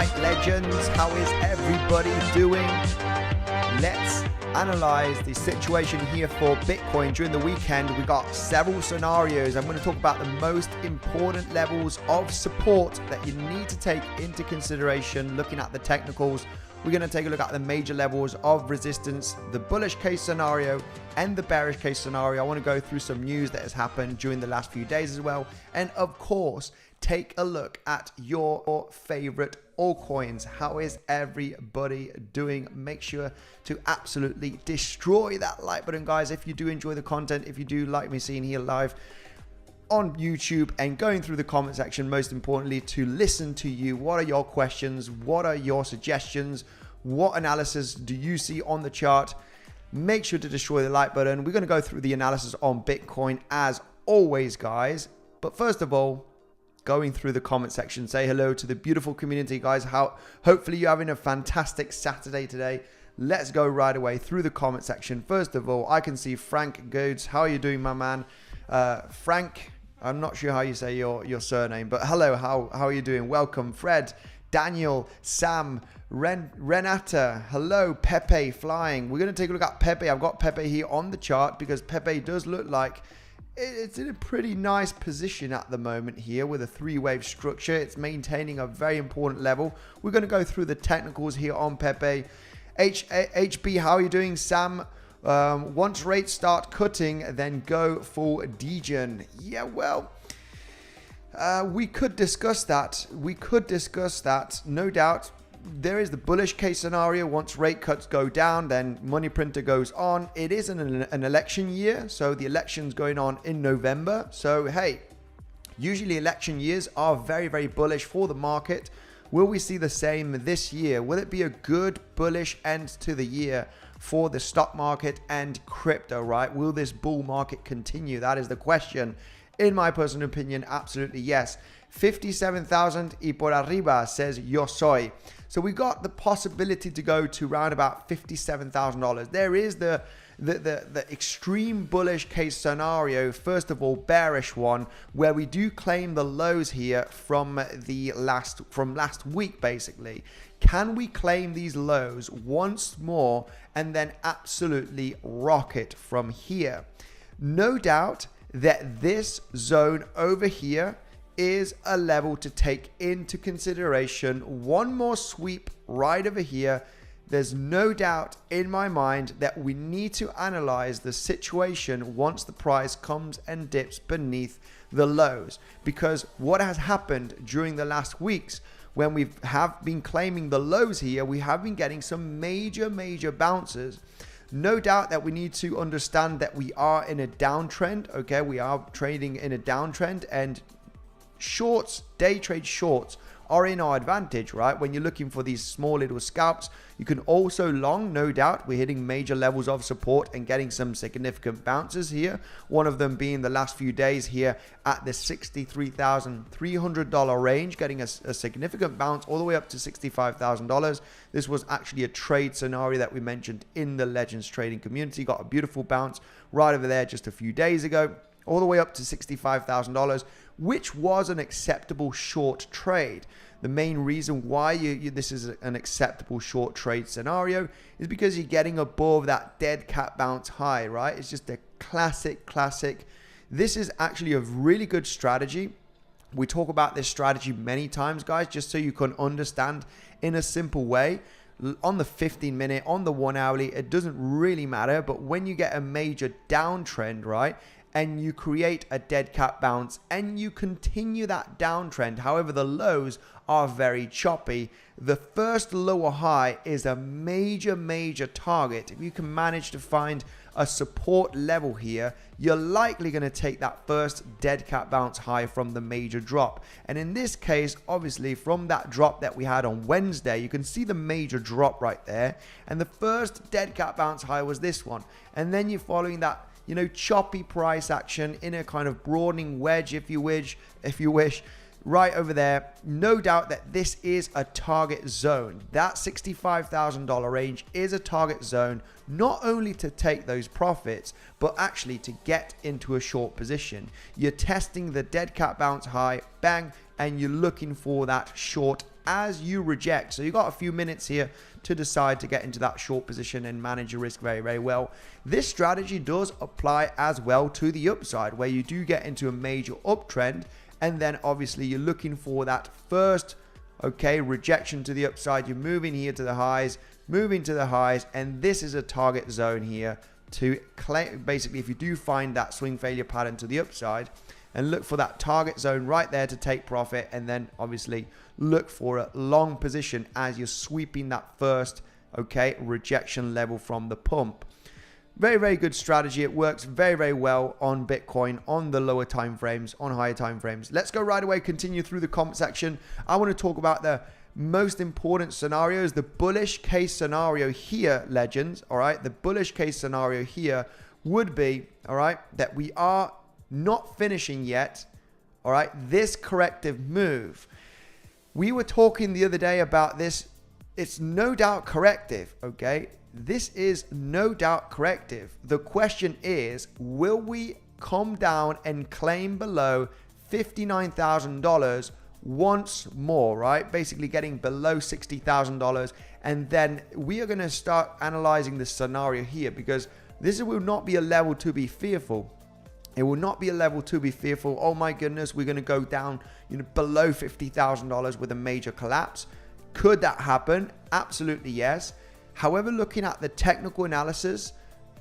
right, legends, how is everybody doing? Let's analyze the situation here for Bitcoin during the weekend. We got several scenarios. I'm going to talk about the most important levels of support that you need to take into consideration looking at the technicals. We're going to take a look at the major levels of resistance, the bullish case scenario and the bearish case scenario. I want to go through some news that has happened during the last few days as well. And of course, take a look at your favorite altcoins. How is everybody doing? Make sure to absolutely destroy that like button, guys. If you do enjoy the content, if you do like me seeing here live on YouTube and going through the comment section, most importantly, to listen to you. What are your questions? What are your suggestions? What analysis do you see on the chart? Make sure to destroy the like button. We're going to go through the analysis on Bitcoin as always, guys. But first of all, going through the comment section, say hello to the beautiful community, guys. Hopefully you're having a fantastic Saturday today. Let's go right away through the comment section. First of all, I can see Frank Goads. How are you doing, my man? Frank, I'm not sure how you say your surname, but hello, how are you doing? Welcome. Fred, Daniel, Sam, Renata, hello. Pepe flying. We're going to take a look at Pepe. I've got Pepe here on the chart because Pepe does look like it's in a pretty nice position at the moment here with a three-wave structure. It's maintaining a very important level. We're going to go through the technicals here on Pepe. HB, how are you doing? Sam, once rates start cutting, then go for degen. Yeah, well, we could discuss that. No doubt. There is the bullish case scenario. Once rate cuts go down, then money printer goes on. It is an election year, so the election's going on in November. So, hey, usually election years are very, very bullish for the market. Will we see the same this year? Will it be a good bullish end to the year for the stock market and crypto, right? Will this bull market continue? That is the question. In my personal opinion, absolutely yes. 57,000 y por arriba says yo soy. So we got the possibility to go to around about $57,000. There is the extreme bullish case scenario, first of all bearish one, where we do claim the lows here from last week basically. Can we claim these lows once more and then absolutely rocket from here? No doubt that this zone over here is a level to take into consideration. One more sweep right over here. There's no doubt in my mind that we need to analyze the situation once the price comes and dips beneath the lows, because what has happened during the last weeks when we have been claiming the lows here, we have been getting some major bounces. No doubt that we need to understand that we are in a downtrend. Okay, we are trading in a downtrend, and shorts, day trade shorts are in our advantage, right? When you're looking for these small little scalps, you can also long. No doubt we're hitting major levels of support and getting some significant bounces here. One of them being the last few days here at the $63,300 range, getting a significant bounce all the way up to $65,000. This was actually a trade scenario that we mentioned in the Legends trading community. Got a beautiful bounce right over there just a few days ago, all the way up to $65,000, which was an acceptable short trade. The main reason why this is an acceptable short trade scenario is because you're getting above that dead cat bounce high, right? It's just a classic. This is actually a really good strategy. We talk about this strategy many times, guys, just so you can understand in a simple way. On the 15-minute, on the 1 hourly, it doesn't really matter. But when you get a major downtrend, right, and you create a dead cat bounce and you continue that downtrend, however, the lows are very choppy. The first lower high is a major target. If you can manage to find a support level here, you're likely going to take that first dead cat bounce high from the major drop. And in this case, obviously, from that drop that we had on Wednesday, you can see the major drop right there. And the first dead cat bounce high was this one. And then you're following that, you know, choppy price action in a kind of broadening wedge, if you wish, right over there. No doubt that this is a target zone. That $65,000 range is a target zone, not only to take those profits, but actually to get into a short position. You're testing the dead cat bounce high, bang, and you're looking for that short as you reject. So you got a few minutes here to decide to get into that short position and manage your risk very, very well. This strategy does apply as well to the upside, where you do get into a major uptrend, and then obviously you're looking for that first, okay, rejection to the upside. You're moving here to the highs, moving to the highs, and this is a target zone here to claim. Basically, if you do find that swing failure pattern to the upside, and look for that target zone right there to take profit, and then obviously look for a long position as you're sweeping that first, okay, rejection level from the pump. Very, very good strategy. It works very, very well on Bitcoin, on the lower time frames, on higher time frames. Let's go right away, continue through the comment section. I want to talk about the most important scenarios. The bullish case scenario here, legends, all right, the bullish case scenario here would be, all right, that we are not finishing yet, all right, this corrective move. We were talking the other day about this. It's no doubt corrective, okay? This is no doubt corrective. The question is, will we come down and claim below $59,000 once more, right? Basically getting below $60,000. And then we are going to start analyzing the scenario here, because this will not be a level to be fearful. It will not be a level to be fearful. Oh my goodness, we're going to go down, below $50,000 with a major collapse. Could that happen? Absolutely yes. However, looking at the technical analysis,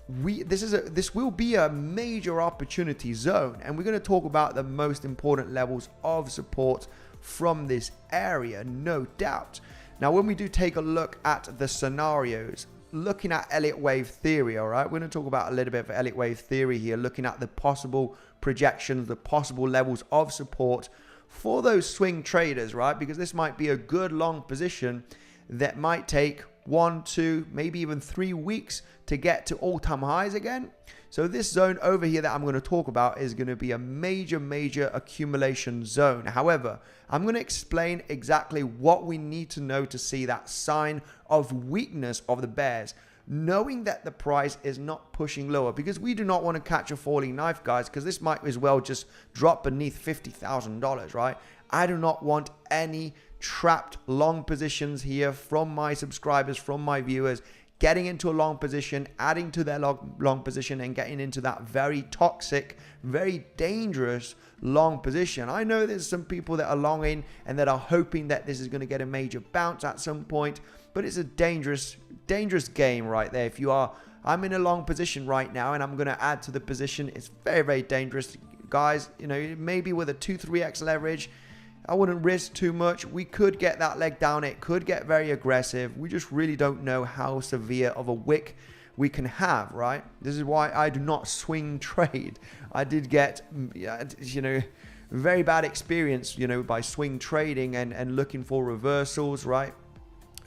this will be a major opportunity zone, and we're going to talk about the most important levels of support from this area, no doubt. Now, when we do take a look at the scenarios, looking at Elliott wave theory, all right, we're going to talk about a little bit of Elliott wave theory here, looking at the possible projections, the possible levels of support for those swing traders, right? Because this might be a good long position that might take 1, 2, maybe even 3 weeks to get to all-time highs again. So this zone over here that I'm going to talk about is going to be a major accumulation zone. However, I'm going to explain exactly what we need to know to see that sign of weakness of the bears, knowing that the price is not pushing lower, because we do not want to catch a falling knife, guys, because this might as well just drop beneath $50,000, right? I do not want any trapped long positions here from my subscribers, from my viewers, getting into a long position, adding to their long position, and getting into that very toxic, very dangerous long position. I know there's some people that are longing and that are hoping that this is going to get a major bounce at some point, but it's a dangerous game right there. If you are, I'm in a long position right now and I'm going to add to the position. It's very dangerous, guys. Maybe with a 2-3x leverage, I wouldn't risk too much. We could get that leg down. It could get very aggressive. We just really don't know how severe of a wick we can have, right? This is why I do not swing trade. I did get, very bad experience, by swing trading and looking for reversals, right?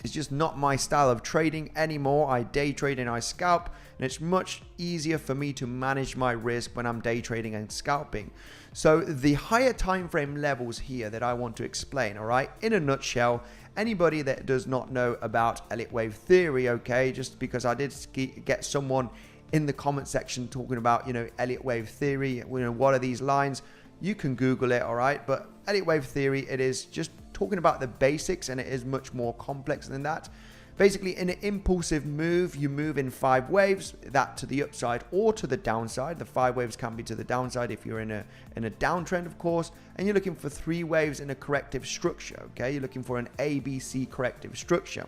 It's just not my style of trading anymore. I day trade and I scalp, and it's much easier for me to manage my risk when I'm day trading and scalping. So the higher time frame levels here that I want to explain, all right, in a nutshell, anybody that does not know about Elliott wave theory, okay, just because I did get someone in the comment section talking about, Elliott wave theory, what are these lines? You can Google it, all right, but Elliott wave theory, it is just talking about the basics, and it is much more complex than that. Basically, in an impulsive move, you move in 5 waves, that to the upside or to the downside. The 5 waves can be to the downside if you're in a downtrend, of course, and you're looking for 3 waves in a corrective structure, okay? You're looking for an ABC corrective structure.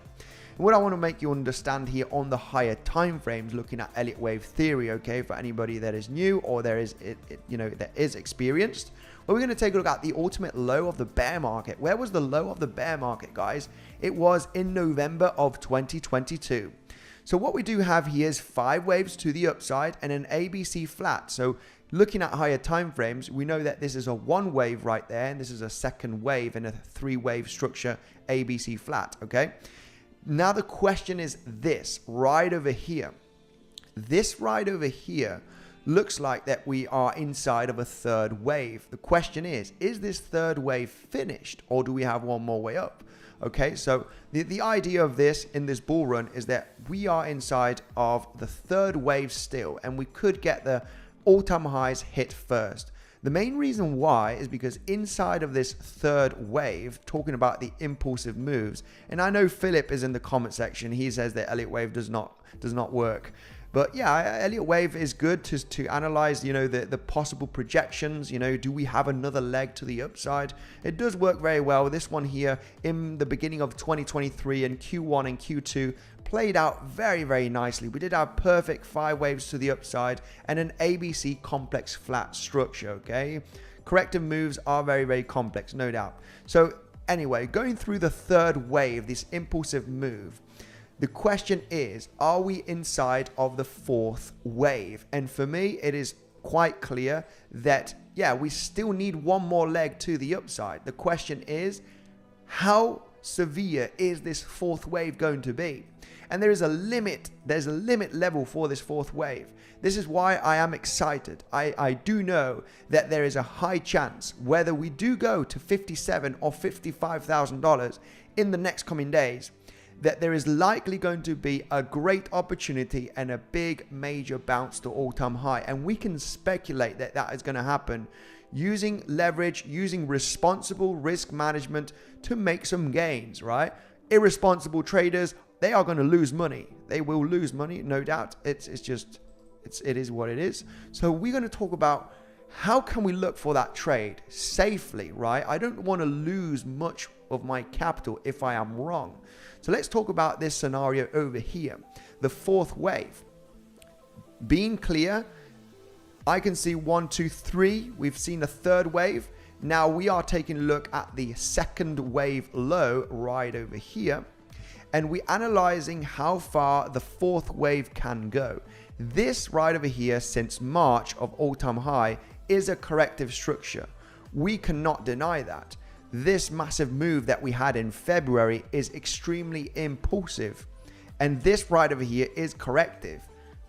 And what I want to make you understand here on the higher time frames, looking at Elliott wave theory, okay, for anybody that is new or that is experienced, well, we're going to take a look at the ultimate low of the bear market. Where was the low of the bear market, guys? It was in November of 2022. So what we do have here is 5 waves to the upside and an ABC flat. So looking at higher time frames, we know that this is a 1 wave right there, and this is a 2nd wave in a 3 wave structure ABC flat, okay? Now the question is this right over here. This right over here looks like that we are inside of a 3rd wave. The question is this 3rd wave finished, or do we have one more way up? Okay, so the idea of this in this bull run is that we are inside of the 3rd wave still, and we could get the all-time highs hit first. The main reason why is because inside of this third wave, talking about the impulsive moves, and I know Philip is in the comment section. He says that Elliot wave does not work. But yeah, Elliot wave is good to analyze, the possible projections. Do we have another leg to the upside? It does work very well. This one here in the beginning of 2023 and Q1 and Q2 played out very, very nicely. We did have perfect 5 waves to the upside and an ABC complex flat structure, okay? Corrective moves are very, very complex, no doubt. So anyway, going through the third wave, this impulsive move, the question is, are we inside of the fourth wave? And for me, it is quite clear that, yeah, we still need one more leg to the upside. The question is, how severe is this fourth wave going to be? And there's a limit level for this fourth wave. This is why I am excited. I do know that there is a high chance, whether we do go to $57,000 or $55,000 in the next coming days, that there is likely going to be a great opportunity and a big major bounce to all-time high. And we can speculate that that is going to happen using leverage, using responsible risk management to make some gains, right? Irresponsible traders, they are going to lose money. They will lose money, no doubt. It is what it is. So we're going to talk about how can we look for that trade safely, right? I don't want to lose much of my capital if I am wrong. So let's talk about this scenario over here, the fourth wave. Being clear, I can see 1, 2, 3. We've seen a third wave. Now we are taking a look at the second wave low right over here, and we're analyzing how far the fourth wave can go. This right over here, since March of all-time high, is a corrective structure. We cannot deny that. This massive move that we had in February is extremely impulsive, and this right over here is corrective.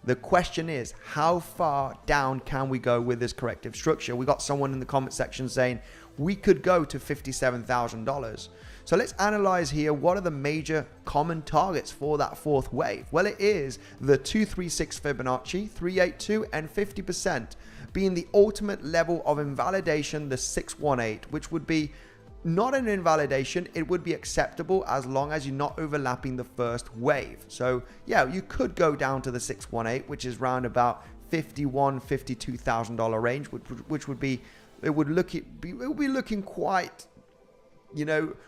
The question is, how far down can we go with this corrective structure? We got someone in the comment section saying we could go to $57,000. So let's analyze here, what are the major common targets for that fourth wave? Well, it is the 236 Fibonacci, 382 and 50%, being the ultimate level of invalidation, the 618, which would be not an invalidation. It would be acceptable as long as you're not overlapping the first wave. So yeah, you could go down to the 618, which is round about $51,000, $52,000 range, which would be, it would be looking quite,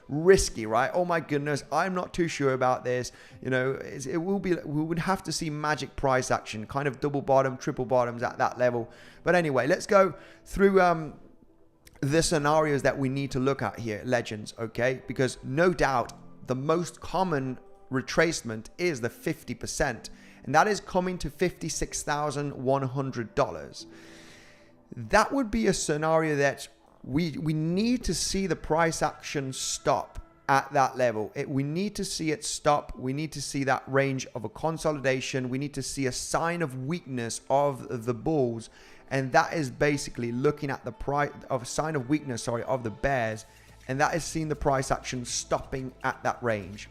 risky, right? Oh my goodness, I'm not too sure about this. We would have to see magic price action, kind of double bottom, triple bottoms at that level. But anyway, let's go through the scenarios that we need to look at here, legends, okay? Because no doubt the most common retracement is the 50%, and that is coming to $56,100. That would be a scenario that we need to see the price action stop at that level. We need to see it stop. We need to see that range of a consolidation. We need to see a sign of weakness of the bulls. And that is basically looking at the price of a sign of weakness, of the bears. And that is seeing the price action stopping at that range.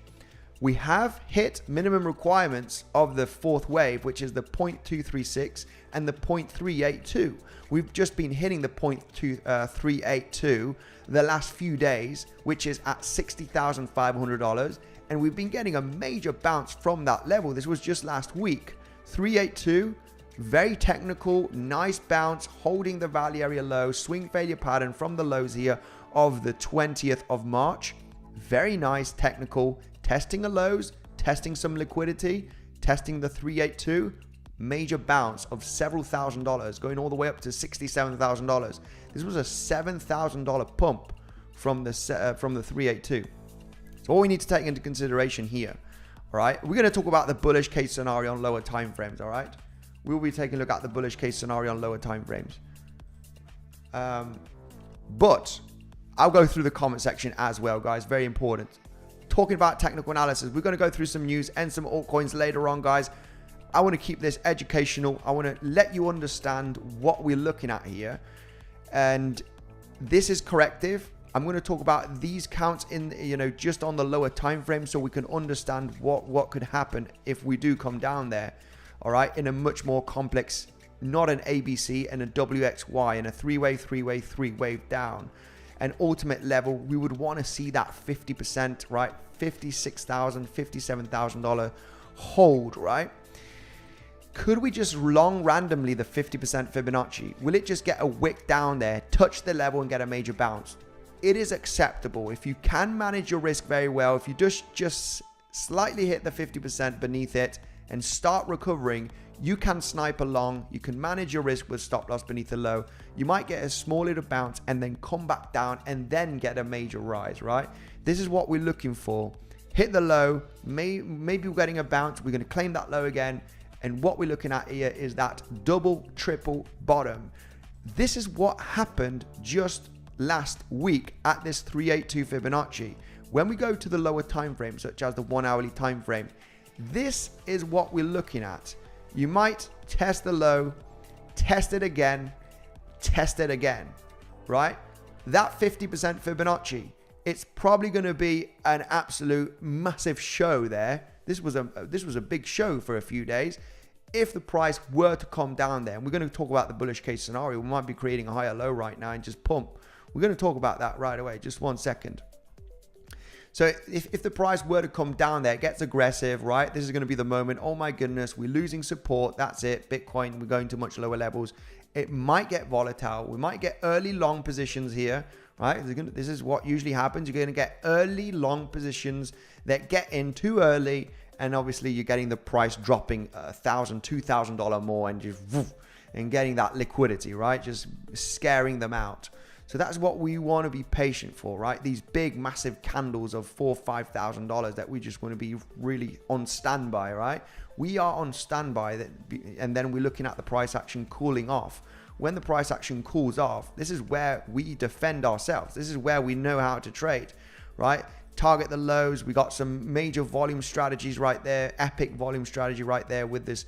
We have hit minimum requirements of the fourth wave, which is the 0.236 and the 0.382. We've just been hitting the 0.382 the last few days, which is at $60,500. And we've been getting a major bounce from that level. This was just last week. 382. Very technical, nice bounce, holding the value area low, swing failure pattern from the lows here of the 20th of March. Very nice technical, testing the lows, testing some liquidity, testing the 382, major bounce of several $1,000s, going all the way up to $67,000. This was a $7,000 pump from the 382. So all we need to take into consideration here, all right? We're going to talk about the bullish case scenario on lower time frames, all right? We'll be taking a look at the bullish case scenario on lower time frames. But I'll go through the comment section as well, guys. Very important. Talking about technical analysis, we're going to go through some news and some altcoins later on, guys. I want to keep this educational. I want to let you understand what we're looking at here. And this is corrective. I'm going to talk about these counts in, just on the lower time frame, so we can understand what could happen if we do come down there. All right, in a much more complex not an ABC and a WXY and a three-wave down. An ultimate level, we would want to see that 50%, right? $56,000, $57,000 hold, right? Could we just long randomly the 50% Fibonacci? Will it just get a wick down there, touch the level and get a major bounce? It is acceptable. If you can manage your risk very well, if you just slightly hit the 50% beneath it and start recovering, you can snipe along. You can manage your risk with stop loss beneath the low. You might get a small little bounce and then come back down and then get a major rise, right? This is what we're looking for. Hit the low, maybe we're getting a bounce. We're going to claim that low again. And what we're looking at here is that double, triple bottom. This is what happened just last week at this 382 Fibonacci. When we go to the lower time frame, such as the 1 hourly time frame, this is what we're looking at. You might test the low, test it again, right? That 50% Fibonacci, it's probably going to be an absolute massive show there. This was a big show for a few days. If the price were to come down there, and we're going to talk about the bullish case scenario, we might be creating a higher low right now and just pump. We're going to talk about that right away. Just 1 second. So if the price were to come down there, it gets aggressive, right? This is going to be the moment. Oh my goodness, we're losing support. That's it. Bitcoin, we're going to much lower levels. It might get volatile. We might get early long positions here, right? This is what usually happens. You're going to get early long positions that get in too early. And obviously you're getting the price dropping $1,000, $2,000 more and just and getting that liquidity, right? Just scaring them out. So that's what we want to be patient for, right? These big, massive candles of $4,000, $5,000 that we just want to be really on standby, right? We are on standby, and then we're looking at the price action cooling off. When the price action cools off, this is where we defend ourselves. This is where we know how to trade, right? Target the lows. We got some major volume strategies right there, epic volume strategy right there with this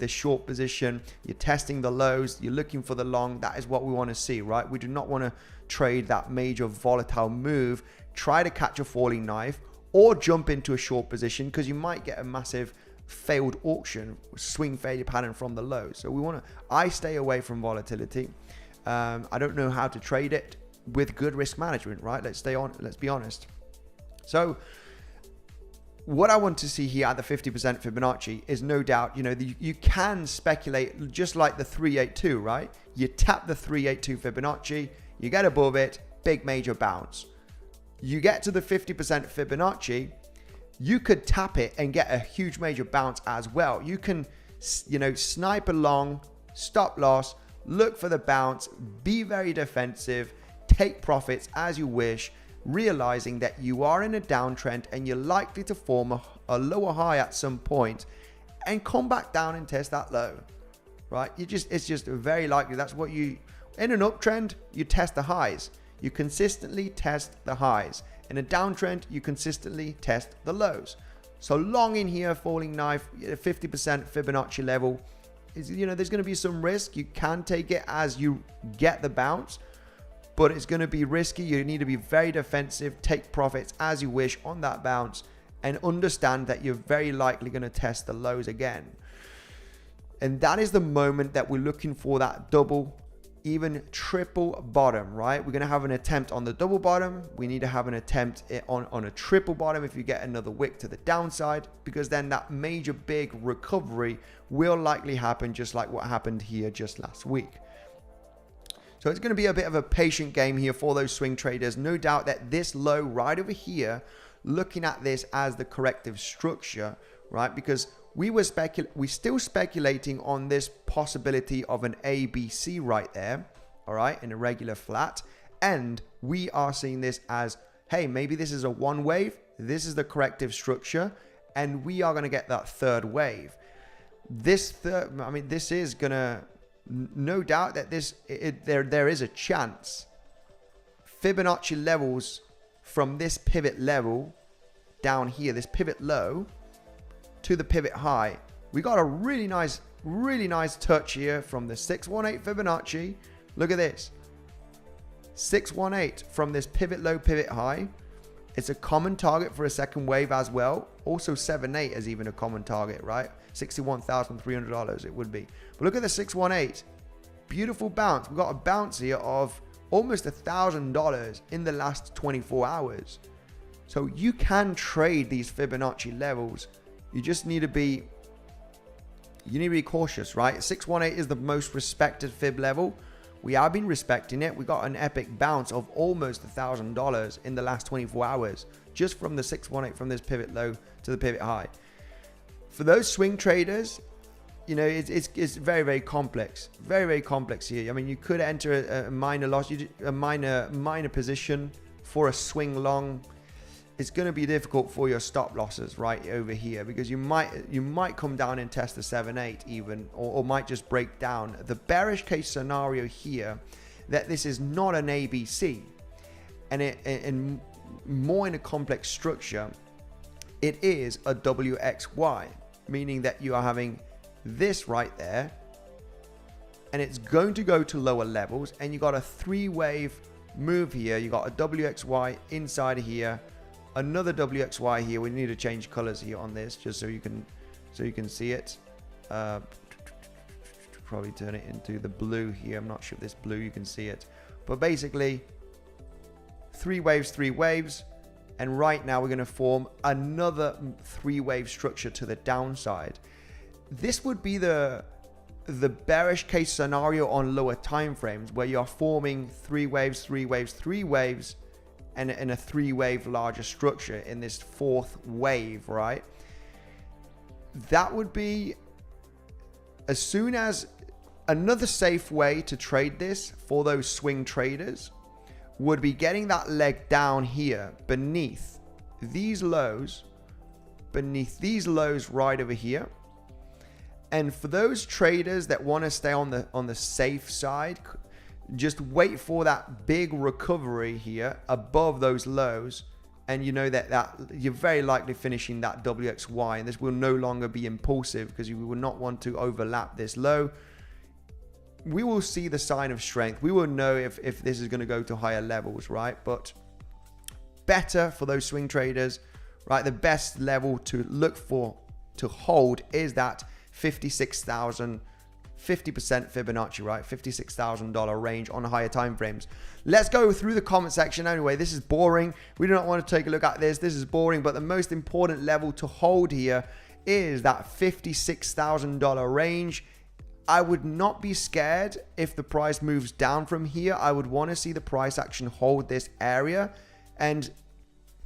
short position. You're testing the lows, you're looking for the long. That is what we want to see, right? We do not want to trade that major volatile move. Try to catch a falling knife or jump into a short position because you might get a massive failed auction, swing failure pattern from the lows. So I stay away from volatility. I don't know how to trade it with good risk management, right? Let's be honest. So what I want to see here at the 50% Fibonacci is no doubt, you can speculate just like the 382, right? You tap the 382 Fibonacci, you get above it, big major bounce. You get to the 50% Fibonacci, you could tap it and get a huge major bounce as well. You can, snipe along, stop loss, look for the bounce, be very defensive, take profits as you wish, realizing that you are in a downtrend and you're likely to form a lower high at some point and come back down and test that low, right? It's just very likely. That's what in an uptrend, you test the highs. You consistently test the highs. In a downtrend, you consistently test the lows. So long in here, falling knife, 50% Fibonacci level is, there's going to be some risk. You can take it as you get the bounce, but it's going to be risky. You need to be very defensive, take profits as you wish on that bounce, and understand that you're very likely going to test the lows again. And that is the moment that we're looking for, that double, even triple bottom, right? We're going to have an attempt on the double bottom. We need to have an attempt on a triple bottom if you get another wick to the downside, because then that major big recovery will likely happen, just like what happened here just last week. So it's going to be a bit of a patient game here for those swing traders. No doubt that this low right over here, looking at this as the corrective structure, right? Because we're still speculating on this possibility of an ABC right there, all right, in a regular flat. And we are seeing this as, hey, maybe this is a one wave. This is the corrective structure. And we are going to get that third wave. This is going to, no doubt that there is a chance Fibonacci levels from this pivot level down here, this pivot low to the pivot high. We got a really nice touch here from the 618 Fibonacci. Look at this, 618 from this pivot low, pivot high. It's a common target for a second wave as well. Also 7.8 is even a common target, right? $61,300 it would be. But look at the 618. Beautiful bounce. We've got a bounce here of almost $1,000 in the last 24 hours. So you can trade these Fibonacci levels. You just need to be cautious, right? 618 is the most respected Fib level. We have been respecting it. We got an epic bounce of almost $1,000 in the last 24 hours, just from the 618, from this pivot low to the pivot high. For those swing traders, you know, it's very, very complex. Very, very complex here. I mean, you could enter a minor loss, a minor position for a swing long. It's going to be difficult for your stop losses right over here, because you might come down and test the 7.8 even, or might just break down. The bearish case scenario here, that this is not an ABC, and more in a complex structure, it is a WXY, meaning that you are having this right there, and it's going to go to lower levels, and you got a 3-wave move here. You got a WXY inside of here, another WXY here. We need to change colors here on this just so you can see it. Probably turn it into the blue here. I'm not sure if this blue you can see it, but basically 3 waves, and right now we're going to form another 3-wave structure to the downside. This would be the bearish case scenario on lower time frames, where you're forming 3 waves, and a 3-wave larger structure in this 4th wave, right? That would be, as soon as another safe way to trade this for those swing traders would be getting that leg down here beneath these lows right over here. And for those traders that want to stay on the safe side, just wait for that big recovery here above those lows, and you know that you're very likely finishing that WXY, and this will no longer be impulsive because you will not want to overlap this low. We will see the sign of strength. We will know if this is going to go to higher levels, right? But better for those swing traders, right? The best level to look for to hold is that 56,000, 50% Fibonacci, right? $56,000 range on higher time frames. Let's go through the comment section. Anyway, this is boring. We do not want to take a look at this. This is boring, but the most important level to hold here is that $56,000 range. I would not be scared if the price moves down from here. I would want to see the price action hold this area and,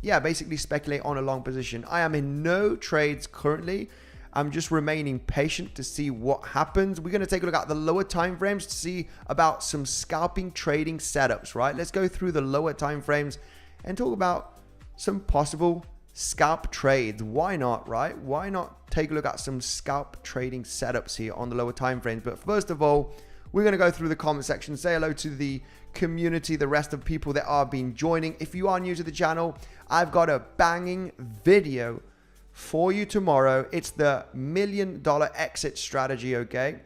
yeah, basically speculate on a long position. I am in no trades currently. I'm just remaining patient to see what happens. We're going to take a look at the lower time frames to see about some scalping trading setups, right? Let's go through the lower time frames and talk about some possible scalp trades. Why not, right? Why not take a look at some scalp trading setups here on the lower time frames? But first of all, we're going to go through the comment section, say hello to the community, the rest of people that are been joining. If you are new to the channel, I've got a banging video for you tomorrow. It's the $1 million exit strategy, okay?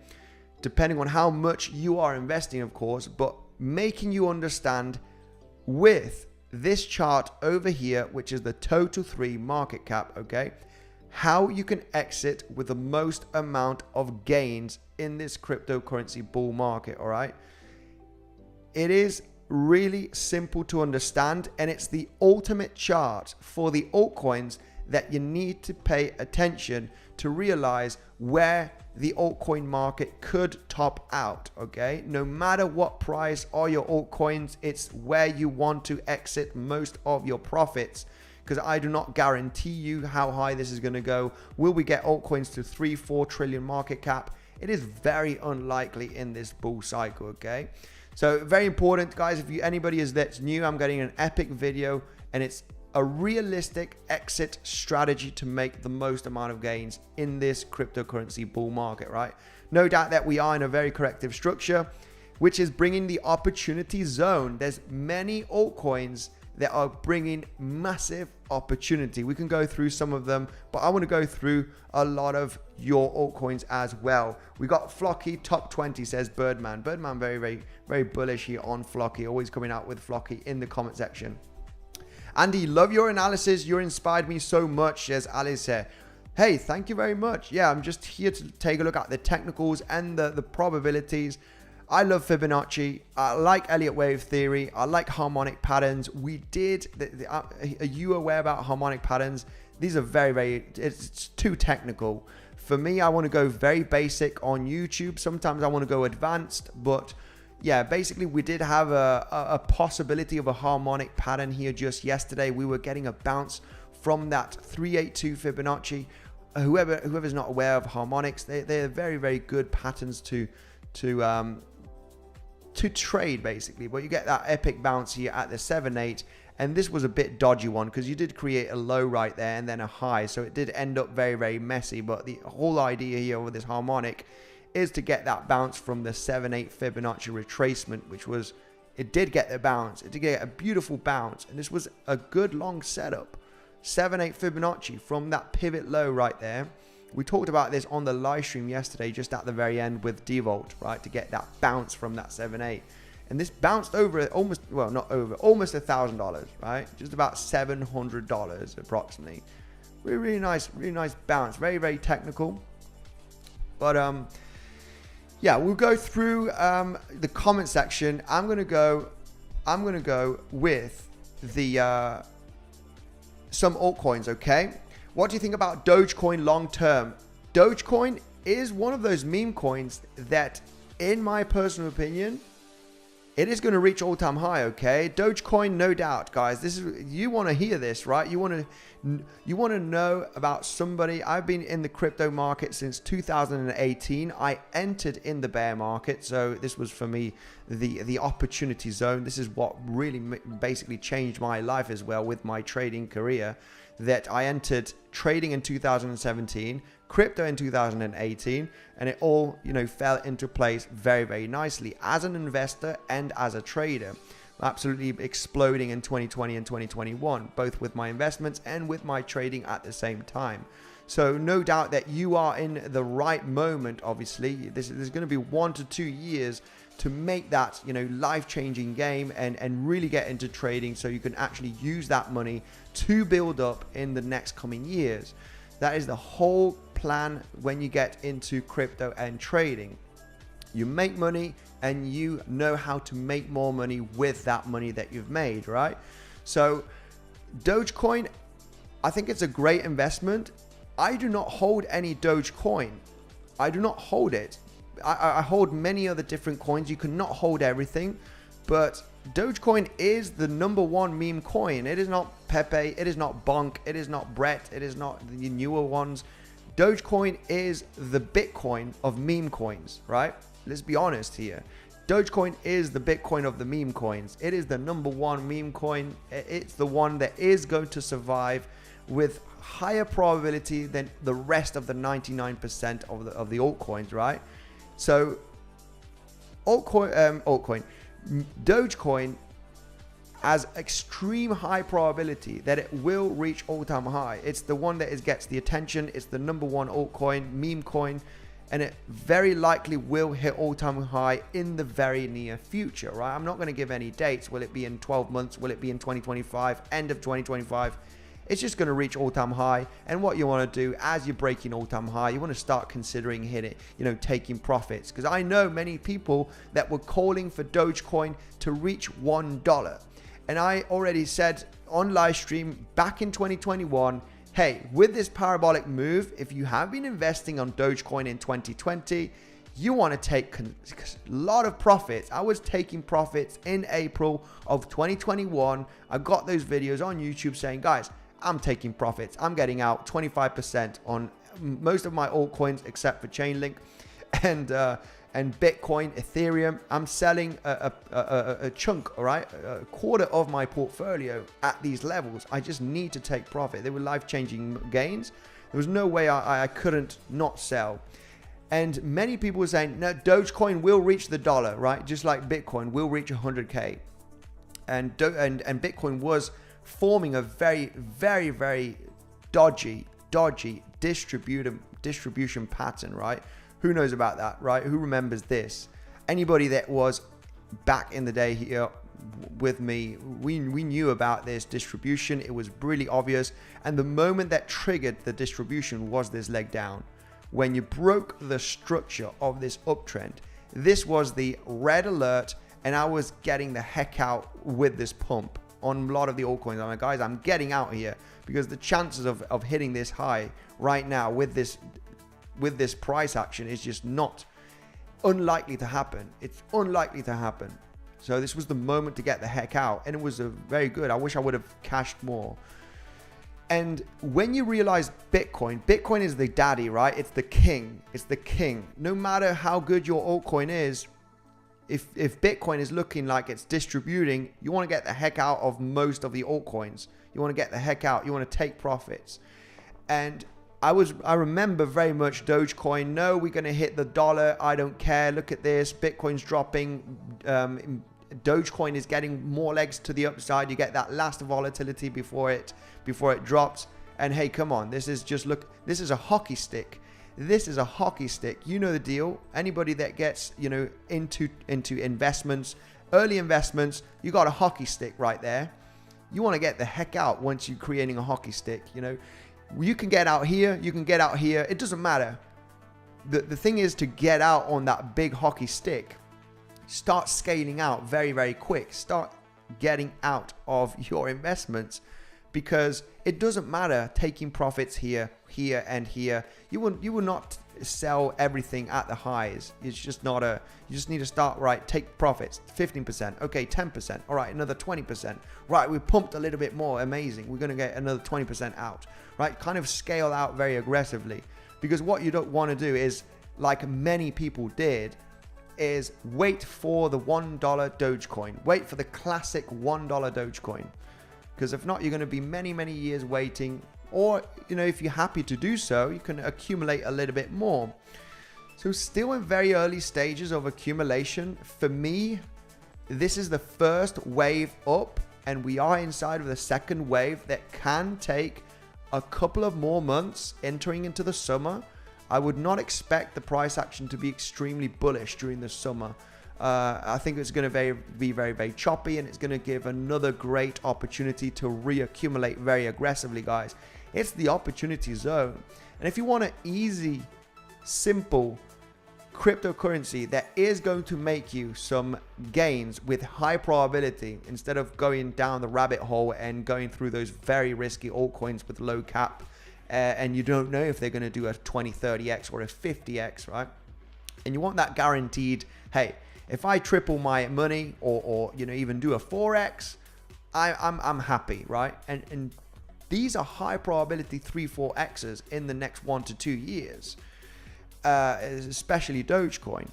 Depending on how much you are investing, of course, but making you understand with this chart over here, which is the total 3 market cap, okay, how you can exit with the most amount of gains in this cryptocurrency bull market. All right, it is really simple to understand, and it's the ultimate chart for the altcoins that you need to pay attention to realize where the altcoin market could top out, okay? No matter what price are your altcoins, it's where you want to exit most of your profits, because I do not guarantee you how high this is going to go. Will we get altcoins to 3-4 trillion market cap? It is very unlikely in this bull cycle, okay? So very important, guys. If anybody that's new, I'm getting an epic video, and it's a realistic exit strategy to make the most amount of gains in this cryptocurrency bull market, right? No doubt that we are in a very corrective structure, which is bringing the opportunity zone. There's many altcoins that are bringing massive opportunity. We can go through some of them, but I want to go through a lot of your altcoins as well. We got 𝗬𝗏𝗏 top 20, says Birdman. Birdman very, very, very bullish here on 𝗬𝗏𝗏𝗏, always coming out with 𝗬𝗏𝗏𝗏 in the comment section. Andy, love your analysis. You inspired me so much, says Alice here. Hey, thank you very much. Yeah, I'm just here to take a look at the technicals and the probabilities. I love Fibonacci. I like Elliot wave theory. I like harmonic patterns. Are you aware about harmonic patterns? These are it's too technical. For me, I want to go very basic on YouTube. Sometimes I want to go advanced, but yeah, basically we did have a possibility of a harmonic pattern here just yesterday. We were getting a bounce from that 382 Fibonacci. Whoever's not aware of harmonics, they're very, very good patterns to trade basically. But you get that epic bounce here at the 7.8, and this was a bit dodgy one because you did create a low right there and then a high, so it did end up very, very messy. But the whole idea here with this harmonic is to get that bounce from the 7.8 Fibonacci retracement, it did get the bounce. It did get a beautiful bounce, and this was a good long setup. 7.8 Fibonacci from that pivot low right there. We talked about this on the live stream yesterday, just at the very end with Devault, right? To get that bounce from that 7.8. And this bounced over almost $1,000, right? Just about $700 approximately. Really nice bounce. Very, very technical. But yeah, we'll go through the comment section. I'm gonna go with the some altcoins, okay? What do you think about Dogecoin long term? Dogecoin is one of those meme coins that, in my personal opinion, it is going to reach all-time high, okay? Dogecoin, no doubt, guys. You want to hear this, right? You want to know about somebody. I've been in the crypto market since 2018. I entered in the bear market, so this was for me the opportunity zone. This is what really basically changed my life as well with my trading career. That I entered trading in 2017, crypto in 2018, and it all, fell into place very, very nicely as an investor and as a trader. Absolutely exploding in 2020 and 2021, both with my investments and with my trading at the same time. So no doubt that you are in the right moment. Obviously, there's going to be 1 to 2 years to make that, life-changing game and really get into trading, so you can actually use that money to build up in the next coming years. That is the whole plan when you get into crypto and trading. You make money and you know how to make more money with that money that you've made, right? So Dogecoin, I think it's a great investment. I do not hold any Dogecoin. I do not hold it. I hold many other different coins. You cannot hold everything, but Dogecoin is the #1 meme coin. It is not Pepe, it is not Bonk, it is not Brett, it is not the newer ones. Dogecoin is the Bitcoin of meme coins, right? Let's be honest here. Dogecoin is the Bitcoin of the meme coins. It is the #1 meme coin. It's the one that is going to survive with higher probability than the rest of the 99% of the altcoins, right? So Dogecoin has extreme high probability that it will reach all-time high. It's the one that gets the attention. It's the #1 altcoin, meme coin, and it very likely will hit all-time high in the very near future, right? I'm not going to give any dates. Will it be in 12 months? Will it be in 2025? End of 2025? It's just going to reach all-time high. And what you want to do as you're breaking all-time high, you want to start considering hitting, taking profits. Because I know many people that were calling for Dogecoin to reach $1. And I already said on live stream back in 2021, hey, with this parabolic move, if you have been investing on Dogecoin in 2020, you want to take a lot of profits. I was taking profits in April of 2021. I got those videos on YouTube saying, guys, I'm taking profits. I'm getting out 25% on most of my altcoins except for Chainlink and Bitcoin, Ethereum. I'm selling a chunk, all right, a quarter of my portfolio at these levels. I just need to take profit. They were life-changing gains. There was no way I couldn't not sell. And many people were saying, no, Dogecoin will reach the $1, right? Just like Bitcoin will reach 100K. And Bitcoin was forming a very, very, very dodgy distribution pattern, right? Who knows about that, right? Who remembers this? Anybody that was back in the day here, with me, we knew about this distribution. It was really obvious. And the moment that triggered the distribution was this leg down. When you broke the structure of this uptrend, this was the red alert, and I was getting the heck out with this pump on a lot of the altcoins. I'm like, guys, I'm getting out here, because the chances of hitting this high right now with this price action is just not unlikely to happen. It's unlikely to happen. So this was the moment to get the heck out, and it was a very good. I wish I would have cashed more. And when you realize Bitcoin is the daddy, right? It's the king. It's the king. No matter how good your altcoin is, if Bitcoin is looking like it's distributing, you want to get the heck out of most of the altcoins. You want to get the heck out. You want to take profits. And I remember very much Dogecoin. No, we're going to hit the dollar. I don't care. Look at this. Bitcoin's dropping. Dogecoin is getting more legs to the upside. You get that last volatility before it drops. And hey, come on. This is this is a hockey stick. This is a hockey stick. You know the deal. Anybody that gets, into investments, early investments, you got a hockey stick right there. You want to get the heck out once you're creating a hockey stick, You can get out here, you can get out here. It doesn't matter. The thing is to get out on that big hockey stick. Start scaling out very, very quick. Start getting out of your investments, because it doesn't matter taking profits here, here, and here. You will not sell everything at the highs. It's just not you just need to start right. Take profits, 15%. Okay, 10%. All right, another 20%. Right, we pumped a little bit more. Amazing. We're going to get another 20% out. Right, kind of scale out very aggressively, because what you don't want to do is, like many people did, is wait for the $1 Dogecoin. Wait for the classic $1 Dogecoin. Because if not, you're going to be many, many years waiting. Or, if you're happy to do so, you can accumulate a little bit more. So still in very early stages of accumulation. For me, this is the first wave up, and we are inside of the second wave that can take a couple of more months entering into the summer. I would not expect the price action to be extremely bullish during the summer. I think it's going to be very, very choppy, and it's going to give another great opportunity to reaccumulate very aggressively, guys. It's the opportunity zone. And if you want an easy, simple cryptocurrency that is going to make you some gains with high probability, instead of going down the rabbit hole and going through those very risky altcoins with low cap, and you don't know if they're going to do a 20, 30x or a 50x, right? And you want that guaranteed, hey, if I triple my money or even do a 4x, I'm happy, right? And these are high probability 3-4x's in the next 1 to 2 years, especially Dogecoin.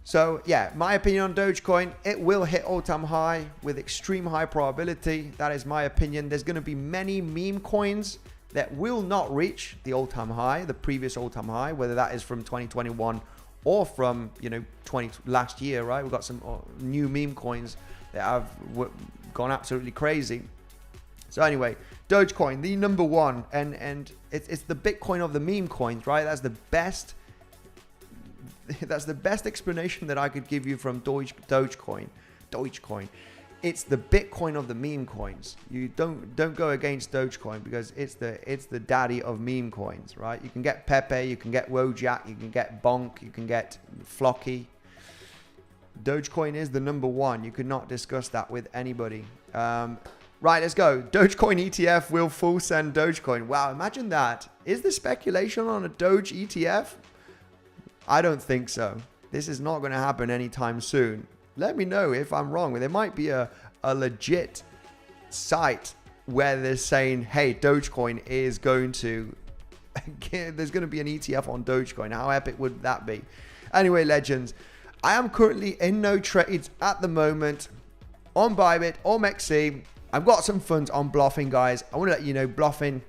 So yeah, my opinion on Dogecoin, it will hit all-time high with extreme high probability. That is my opinion. There's going to be many meme coins that will not reach the all-time high, the previous all-time high, whether that is from 2021 or from last year, right? We've got some new meme coins that have gone absolutely crazy. So anyway, Dogecoin, the number one, and it's the Bitcoin of the meme coins, right? That's the best explanation that I could give you from Dogecoin. It's the Bitcoin of the meme coins. You don't go against Dogecoin, because it's the daddy of meme coins, right? You can get Pepe, you can get Wojak, you can get Bonk, you can get 𝗬𝗏𝗏. Dogecoin is the number one. You could not discuss that with anybody. Right, let's go. Dogecoin ETF will full send Dogecoin. Wow, imagine that. Is there speculation on a Doge ETF? I don't think so. This is not going to happen anytime soon. Let me know if I'm wrong. There might be a legit site where they're saying, hey, Dogecoin is going to, there's going to be an ETF on Dogecoin. How epic would that be? Anyway, legends, I am currently in no trades at the moment on Bybit or 𝗬𝗏𝗃. I've got some funds on Bluffing, guys. I want to let you know Bluffing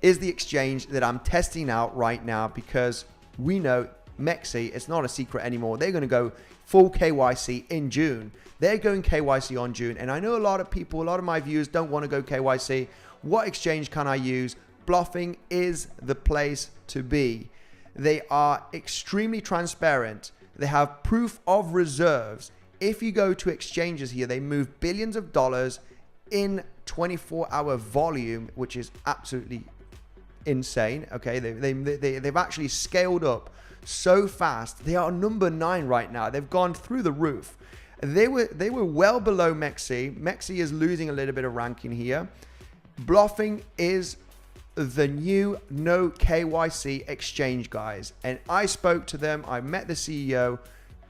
is the exchange that I'm testing out right now, because we know 𝗬𝗏𝗃, it's not a secret anymore. They're going to go full KYC in June. They're going KYC on June. And I know a lot of people, a lot of my viewers don't want to go KYC. What exchange can I use? Bluffing is the place to be. They are extremely transparent. They have proof of reserves if you go to exchanges here, they move billions of dollars in 24-hour volume, which is absolutely insane. Okay, they've actually scaled up so fast. They are number 9 right now. They've gone through the roof. They were well below 𝗬𝗫. 𝗬𝗫 is losing a little bit of ranking here. Bluffing is the new no KYC exchange, guys, and I spoke to them. I met the CEO.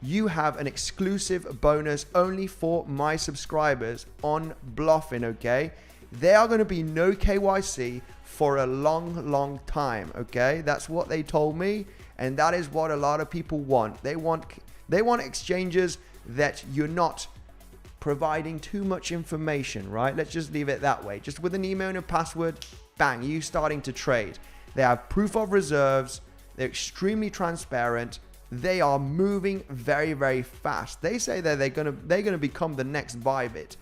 You have an exclusive bonus only for my subscribers on Bluffing. Okay, they are going to be no KYC for a long time. Okay, that's what they told me, and that is what a lot of people want. They want exchanges that you're not providing too much information, right? Let's just leave it that way. Just with an email and a password, bang, you starting to trade. They have proof of reserves. They're extremely transparent. They are moving very fast. They say that they're gonna become the next Bybit.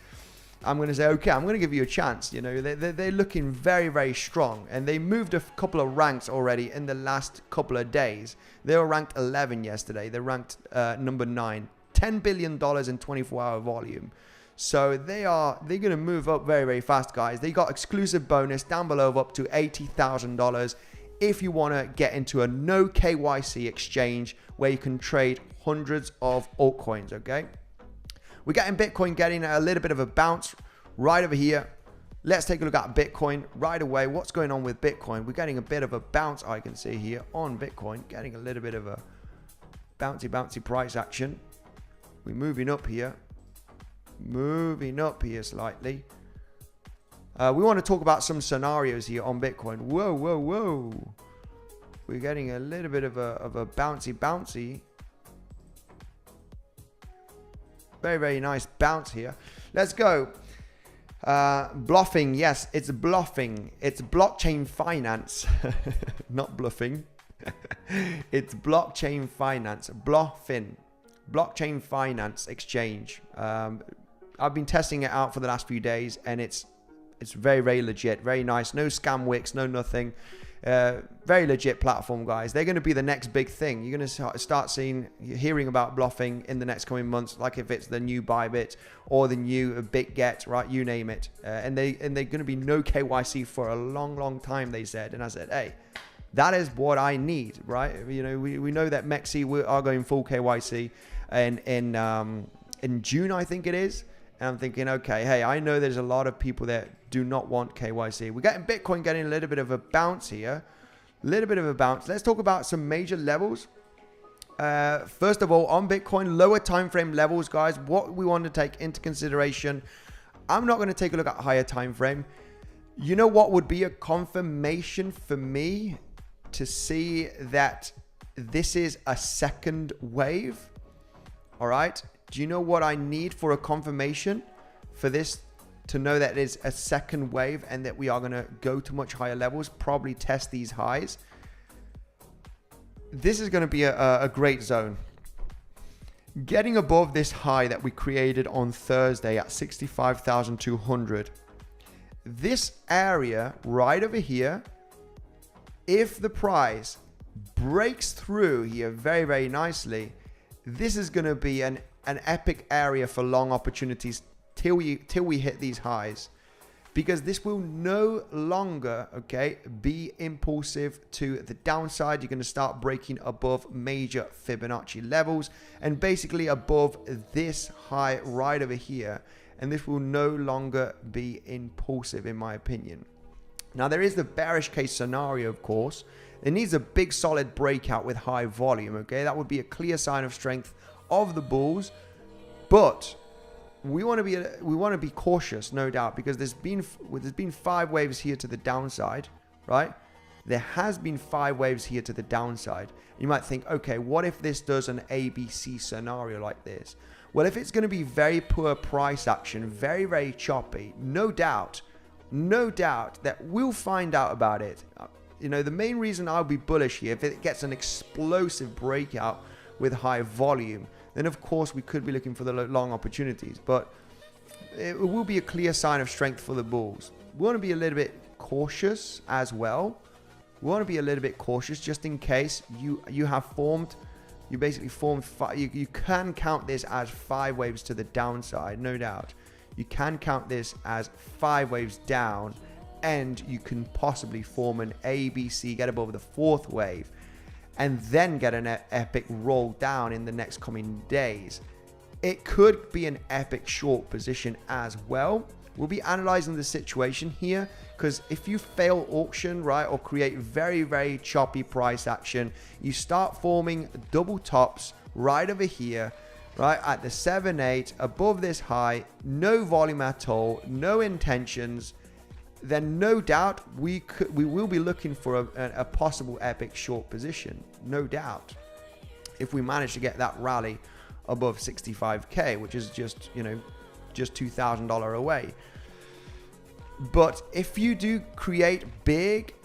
I'm gonna say, okay, I'm gonna give you a chance. You know, they're looking very strong, and they moved a couple of ranks already in the last couple of days. They were ranked 11 yesterday. They're ranked number 9. $10 billion in 24-hour volume. So they're going to move up very fast, guys. They got exclusive bonus down below of up to $80,000 if you want to get into a no KYC exchange where you can trade hundreds of altcoins. Okay, we're getting Bitcoin getting a little bit of a bounce right over here. Let's take a look at Bitcoin right away. What's going on with Bitcoin? We're getting a bit of a bounce, I can see here on Bitcoin, getting a little bit of a bouncy price action. We're moving up here slightly. We want to talk about some scenarios here on Bitcoin. Whoa. We're getting a little bit of a bouncy. Very nice bounce here. Let's go. Bluffing. Yes, it's bluffing. It's blockchain finance. Not bluffing. It's blockchain finance. Bluffing. Blockchain finance exchange. I've been testing it out for the last few days, and it's very legit, very nice. No scam wicks, no nothing. Very legit platform, guys. They're going to be the next big thing. You're going to start hearing about bluffing in the next coming months, like if it's the new Bybit or the new BitGet, right? You name it. And they're going to be no KYC for a long time, they said. And I said, hey, that is what I need, right? You know, we know that 𝗬𝗫 are going full KYC in June, I think it is. And I'm thinking, okay, hey, I know there's a lot of people that do not want KYC. We're getting Bitcoin getting a little bit of a bounce here. Let's talk about some major levels. First of all, on Bitcoin, lower time frame levels, guys. What we want to take into consideration. I'm not going to take a look at higher time frame. You know what would be a confirmation for me to see that this is a second wave? All right. Do you know what I need for a confirmation for this to know that it is a second wave and that we are going to go to much higher levels, probably test these highs? This is going to be a great zone. Getting above this high that we created on Thursday at 65,200. This area right over here, if the price breaks through here very nicely, this is going to be an epic area for long opportunities till we hit these highs, because this will no longer, okay, be impulsive to the downside. You're going to start breaking above major Fibonacci levels and basically above this high right over here, and this will no longer be impulsive, in my opinion. Now, there is the bearish case scenario, of course. It needs a big solid breakout with high volume, okay? That would be a clear sign of strength of the bulls, but we want to be cautious, no doubt, because there's been 5 waves here to the downside, right? There has been 5 waves here to the downside. You might think, okay, what if this does an ABC scenario like this? Well, if it's going to be very poor price action, very choppy, no doubt that we'll find out about it. You know, the main reason I'll be bullish here, if it gets an explosive breakout with high volume, then of course we could be looking for the long opportunities, but it will be a clear sign of strength for the bulls. We want to be a little bit cautious as well. We want to be a little bit cautious just in case you have formed you basically formed you can count this as 5 waves to the downside, no doubt. You can count this as 5 waves down, and you can possibly form an ABC, get above the 4th wave, and then get an epic roll down in the next coming days. It could be an epic short position as well. We'll be analyzing the situation here, because if you fail auction, right, or create very, very choppy price action, you start forming double tops right over here, right at the 7-8 above this high, no volume at all, no intentions, then no doubt we will be looking for a possible epic short position, no doubt, if we manage to get that rally above 65k, which is just, you know, just $2,000 away. But if you do create big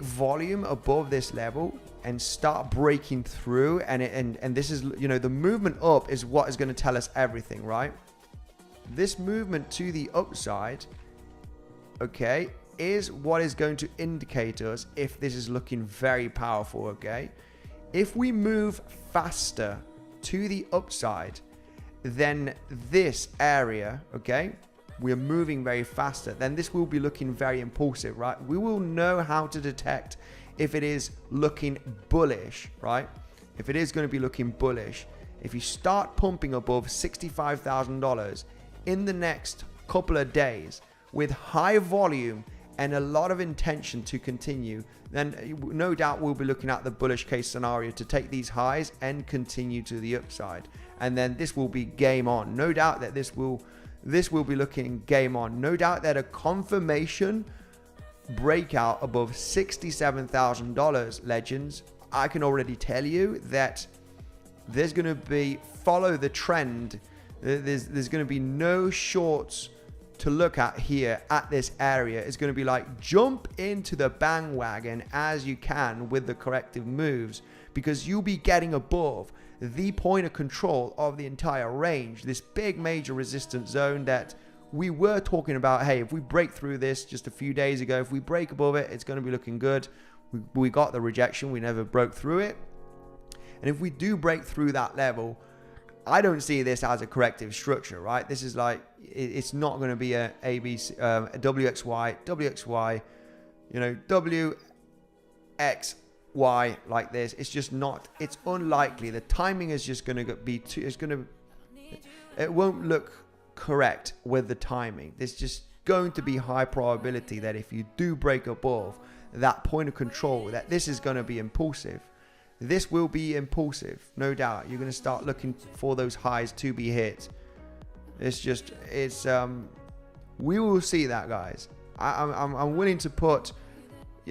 volume above this level and start breaking through, and this is, you know, the movement up is what is going to tell us everything, right? This movement to the upside, okay, is what is going to indicate us if this is looking very powerful, okay? If we move faster to the upside, then this area, okay, we're moving very faster, then this will be looking very impulsive, right? We will know how to detect if it is looking bullish, right? If it is going to be looking bullish, if you start pumping above $65,000 in the next couple of days with high volume and a lot of intention to continue, then no doubt we'll be looking at the bullish case scenario to take these highs and continue to the upside. And then this will be game on. No doubt that this will be looking game on. No doubt that a confirmation breakout above $67,000, legends, I can already tell you that there's going to be, follow the trend. There's going to be no shorts to look at here at this area. It's going to be like jump into the bandwagon as you can with the corrective moves, because you'll be getting above the point of control of the entire range, this big major resistance zone that we were talking about. Hey, if we break through this just a few days ago, if we break above it, it's going to be looking good. We got the rejection, we never broke through it. And if we do break through that level, I don't see this as a corrective structure, right? This is like, it's not going to be a ABC, a WXY, you know, WXY like this. It's just not, it's unlikely. The timing is just going to be too, it won't look correct with the timing. There's just going to be high probability that if you do break above that point of control, that this is going to be impulsive. This will be impulsive, no doubt. You're going to start looking for those highs to be hit. It's just, we will see that, guys. I'm willing to put,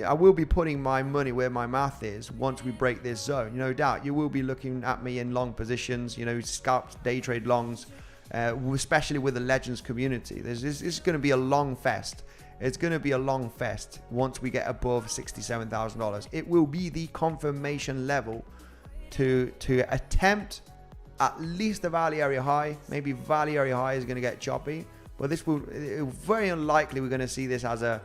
I will be putting my money where my mouth is once we break this zone. No doubt, you will be looking at me in long positions, you know, scalps, day trade longs, especially with the Legends community. This is going to be a long fest. It's going to be a long fest once we get above $67,000. It will be the confirmation level to attempt at least the value area high. Maybe value area high is going to get choppy, but this will very unlikely we're going to see this as a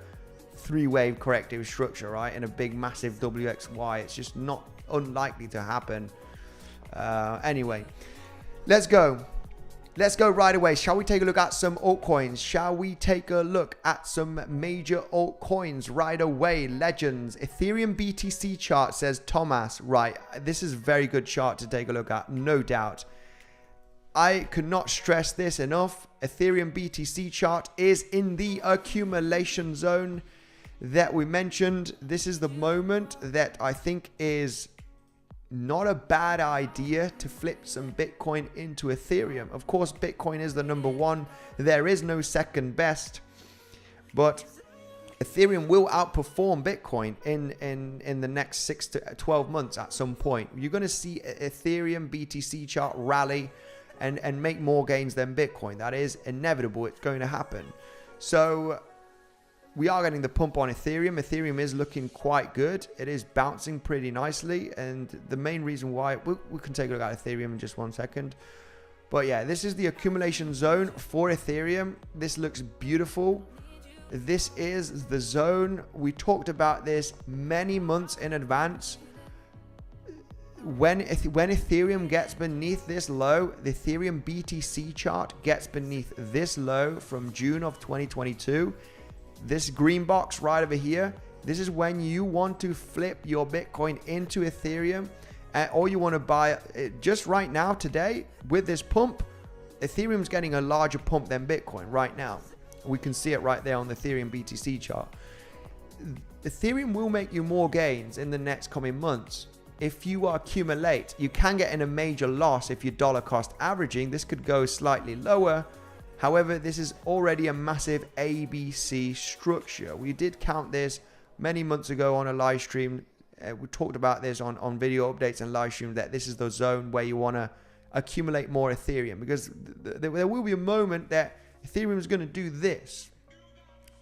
3-wave corrective structure, right? In a big massive WXY. It's just not unlikely to happen. Anyway, let's go. Let's go right away. Shall we take a look at some altcoins? Shall we take a look at some major altcoins right away? Legends. Ethereum BTC chart, says Thomas. Right. This is a very good chart to take a look at, no doubt. I could not stress this enough. Ethereum BTC chart is in the accumulation zone that we mentioned. This is the moment that I think is not a bad idea to flip some Bitcoin into Ethereum. Of course, Bitcoin is the number one. There is no second best. But Ethereum will outperform Bitcoin in the next 6 to 12 months at some point. You're going to see Ethereum BTC chart rally and make more gains than Bitcoin. That is inevitable. It's going to happen. So we are getting the pump on Ethereum. Ethereum is looking quite good. It is bouncing pretty nicely. And the main reason why, we can take a look at Ethereum in just 1 second. But yeah, this is the accumulation zone for Ethereum. This looks beautiful. This is the zone. We talked about this many months in advance. when Ethereum gets beneath this low, the Ethereum BTC chart gets beneath this low from June of 2022, this green box right over here, this is when you want to flip your Bitcoin into Ethereum, or you want to buy it. Just right now, today, with this pump, Ethereum's getting a larger pump than Bitcoin right now. We can see it right there on the Ethereum BTC chart. Ethereum will make you more gains in the next coming months. If you accumulate, you can get in a major loss if you're dollar cost averaging. This could go slightly lower. However, this is already a massive ABC structure. We did count this many months ago on a live stream. We talked about this on video updates and live stream, that this is the zone where you want to accumulate more Ethereum, because there will be a moment that Ethereum is going to do this,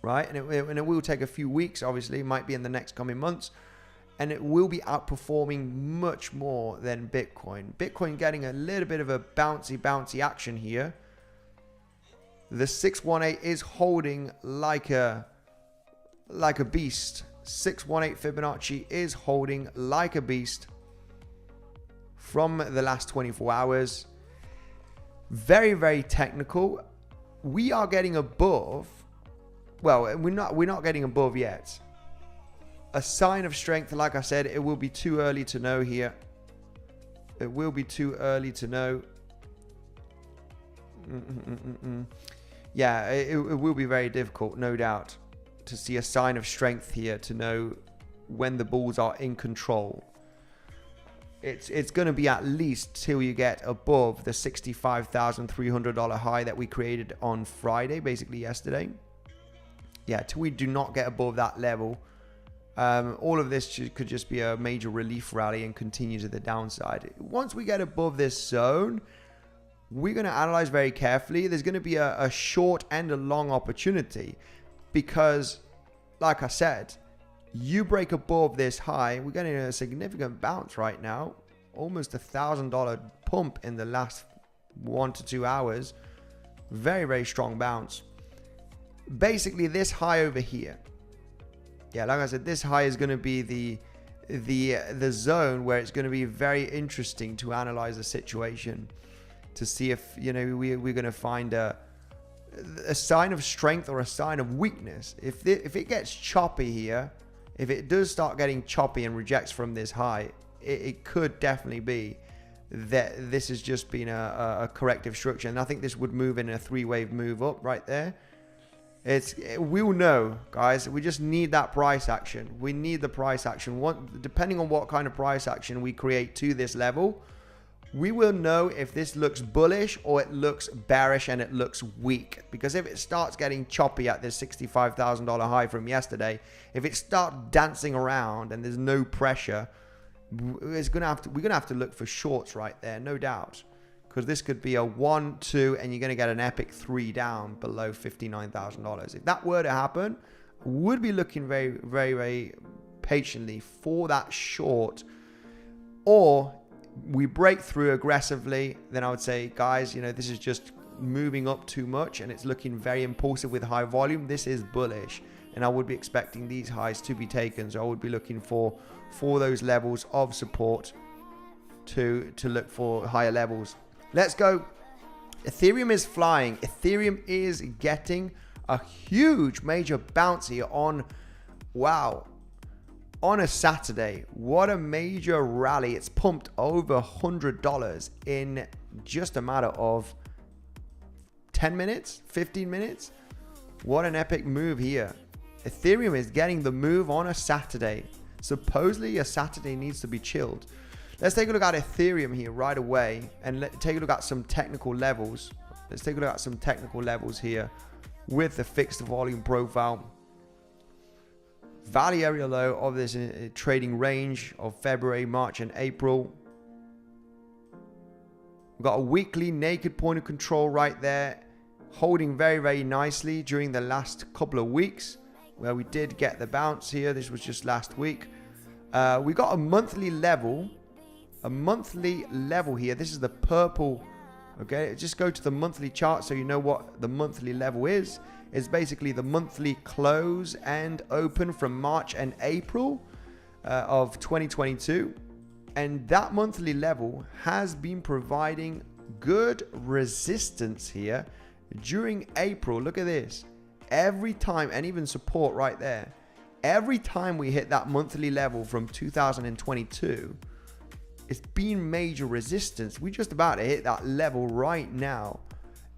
right? And it will take a few weeks, obviously. It might be in the next coming months. And it will be outperforming much more than Bitcoin. Bitcoin getting a little bit of a bouncy action here. The 618 is holding like a beast. 618 Fibonacci is holding like a beast from the last 24 hours. Very, very technical. We are getting above. Well, we're not getting above yet. A sign of strength, like I said, it will be too early to know here. It will be too early to know. Yeah, it will be very difficult, no doubt, to see a sign of strength here, to know when the bulls are in control. It's going to be at least till you get above the $65,300 high that we created on Friday, basically yesterday. Yeah, till we do not get above that level. All of this could just be a major relief rally and continue to the downside. Once we get above this zone, we're going to analyze very carefully. There's going to be a short and a long opportunity, because, like I said, you break above this high, we're getting a significant bounce right now, almost $1,000 pump in the last 1 to 2 hours. Very, very strong bounce. Basically, this high over here. Yeah, like I said, this high is going to be the zone where it's going to be very interesting to analyze the situation, to see if, you know, we're going to find a sign of strength or a sign of weakness. If it gets choppy here, if it does start getting choppy and rejects from this high, it could definitely be that this has just been a corrective structure. And I think this would move in a 3-wave move up right there. We'll know, guys. We just need that price action. We need the price action. Depending on what kind of price action we create to this level, we will know if this looks bullish or it looks bearish and it looks weak. Because if it starts getting choppy at this $65,000 high from yesterday, if it starts dancing around and there's no pressure, we're gonna have to look for shorts right there, no doubt. Because this could be a 1, 2, and you're going to get an epic 3 down below $59,000. If that were to happen, would be looking very, very, very patiently for that short. Or we break through aggressively, then I would say, guys, you know, this is just moving up too much and it's looking very impulsive with high volume. This is bullish, and I would be expecting these highs to be taken. So I would be looking for those levels of support to look for higher levels. Let's go. Ethereum is flying. Ethereum is getting a huge major bounce here on, wow, on a Saturday. What a major rally. It's pumped over $100 in just a matter of 10 minutes, 15 minutes. What an epic move here. Ethereum is getting the move on a Saturday. Supposedly a Saturday needs to be chilled. Let's take a look at Ethereum here right away and take a look at some technical levels. Let's take a look at some technical levels here with the fixed volume profile. Value area low of this trading range of February, March, and April. We've got a weekly naked point of control right there, holding very, very nicely during the last couple of weeks, where we did get the bounce here. This was just last week. We got a monthly level. Here. This is the purple. Okay, just go to the monthly chart so you know what the monthly level is. It's basically the monthly close and open from March and April of 2022. And that monthly level has been providing good resistance here during April. Look at this. Every time, and even support right there, every time we hit that monthly level from 2022, it's been major resistance. We're just about to hit that level right now.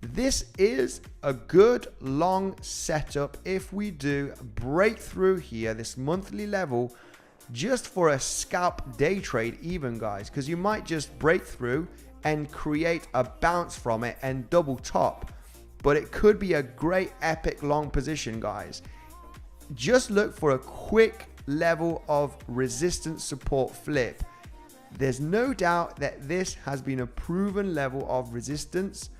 This is a good long setup if we do break through here, this monthly level, just for a scalp day trade even, guys, because you might just break through and create a bounce from it and double top. But it could be a great epic long position, guys. Just look for a quick level of resistance support flip. There's no doubt that this has been a proven level of resistance.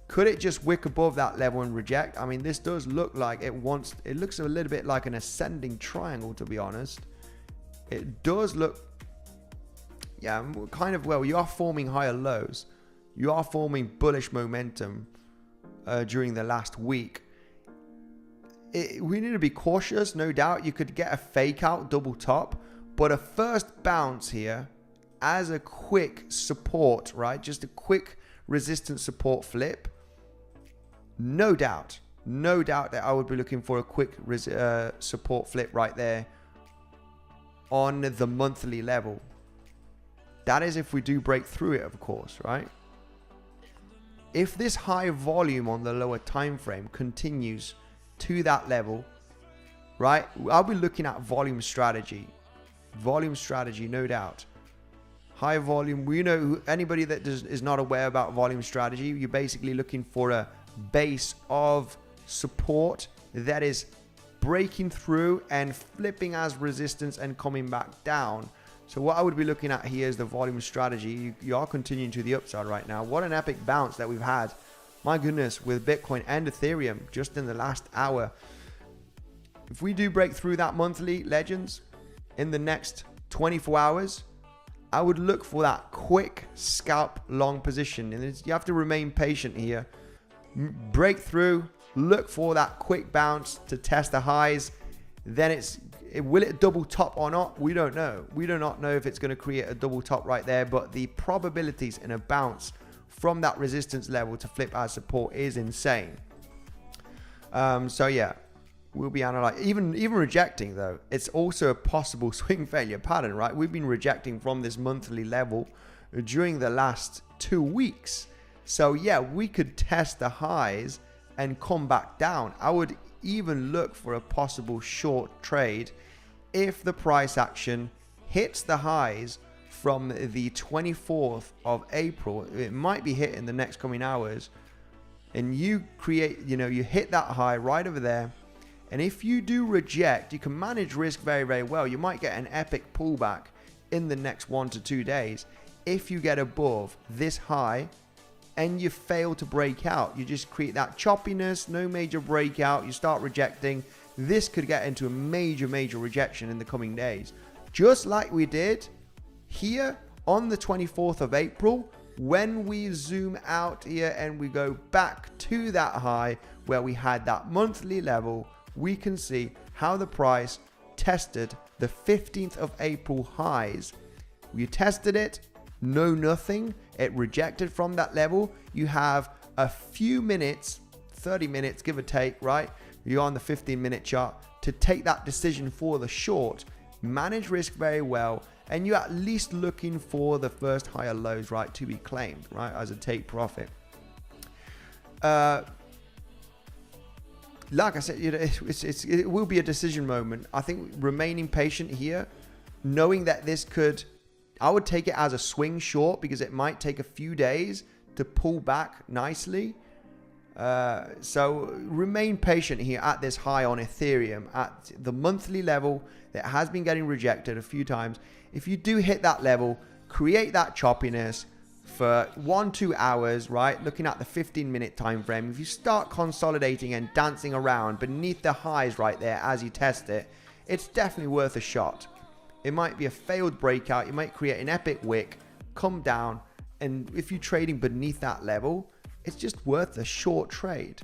Could it just wick above that level and reject? I mean, this does look like it looks a little bit like an ascending triangle, to be honest. It does look, yeah, kind of, well, you are forming higher lows. You are forming bullish momentum during the last week. We need to be cautious, no doubt. You could get a fake out double top, but a first bounce here as a quick support, right? Just a quick resistance support flip. No doubt that I would be looking for a quick support flip right there on the monthly level. That is if we do break through it, of course, right? If this high volume on the lower time frame continues to that level, right, I'll be looking at volume strategy, no doubt. High volume, we know, anybody that is not aware about volume strategy, you're basically looking for a base of support that is breaking through and flipping as resistance and coming back down. So what I would be looking at here is the volume strategy. You are continuing to the upside right now. What an epic bounce that we've had, my goodness, with Bitcoin and Ethereum just in the last hour. If we do break through that monthly, legends, in the next 24 hours, I would look for that quick scalp long position. And you have to remain patient here. Break through, look for that quick bounce to test the highs. Then will it double top or not? We don't know. We do not know if it's going to create a double top right there, but the probabilities in a bounce from that resistance level to flip as support is insane. So yeah, we'll be analyzing. Even rejecting though, it's also a possible swing failure pattern, right? We've been rejecting from this monthly level during the last 2 weeks. So yeah, we could test the highs and come back down. I would even look for a possible short trade if the price action hits the highs from the 24th of April. It might be hit in the next coming hours, and you hit that high right over there. And if you do reject, you can manage risk very, very well. You might get an epic pullback in the next 1 to 2 days. If you get above this high and you fail to break out, you just create that choppiness, no major breakout, you start rejecting. This could get into a major rejection in the coming days, just like we did here on the 24th of April when we zoom out here and we go back to that high where we had that monthly level. We can see how the price tested the 15th of April highs. We tested it, no nothing, it rejected from that level. You have a few minutes, 30 minutes give or take, right? You're on the 15-minute chart to take that decision for the short. Manage risk very well, and you're at least looking for the first higher lows, right, to be claimed, right, as a take profit. Like I said, it will be a decision moment. I think remaining patient here, knowing that this could, I would take it as a swing short because it might take a few days to pull back nicely. So remain patient here at this high on Ethereum at the monthly level that has been getting rejected a few times. If you do hit that level, create that choppiness for 1-2 hours, right? Looking at the 15-minute time frame. If you start consolidating and dancing around beneath the highs right there as you test it, it's definitely worth a shot. It might be a failed breakout. You might create an epic wick, come down, and if you're trading beneath that level, it's just worth a short trade.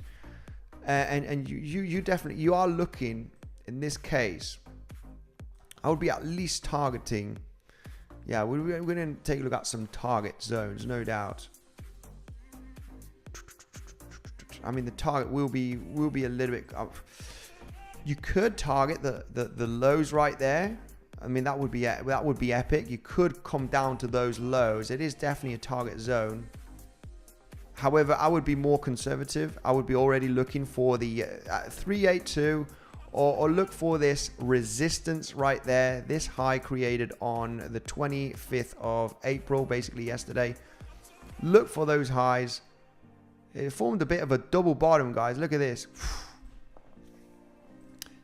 And you definitely, you are looking, in this case, I would be at least targeting Yeah, we're going to take a look at some target zones, no doubt. I mean, the target will be a little bit up. You could target the lows right there. I mean, that would be epic. You could come down to those lows. It is definitely a target zone. However, I would be more conservative. I would be already looking for the 382 or look for this resistance right there. This high created on the 25th of April, basically yesterday. Look for those highs. It formed a bit of a double bottom, guys. Look at this.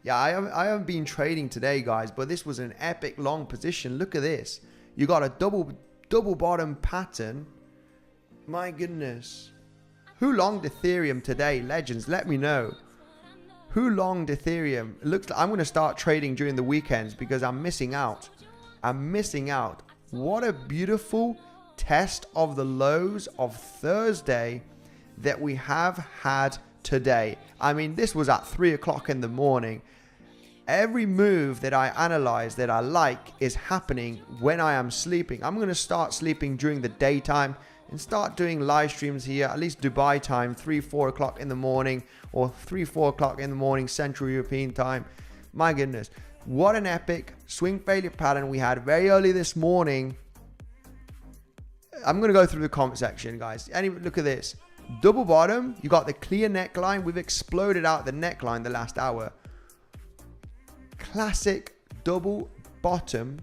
Yeah, I haven't been trading today, guys, but this was an epic long position. Look at this. You got a double bottom pattern. My goodness. Who longed Ethereum today? Legends, let me know. Who longed Ethereum? It looks like I'm going to start trading during the weekends because I'm missing out. I'm missing out. What a beautiful test of the lows of Thursday that we have had today. I mean, this was at 3 o'clock in the morning. Every move that I analyze that I like is happening when I am sleeping. I'm going to start sleeping during the daytime and start doing live streams here, at least Dubai time, 3-4 o'clock in the morning, or 3-4 o'clock in the morning Central European time. My goodness, what an epic swing failure pattern we had very early this morning. I'm going to go through the comment section, guys. Look at this. Double bottom, you got the clear neckline. We've exploded out the neckline the last hour. Classic double bottom.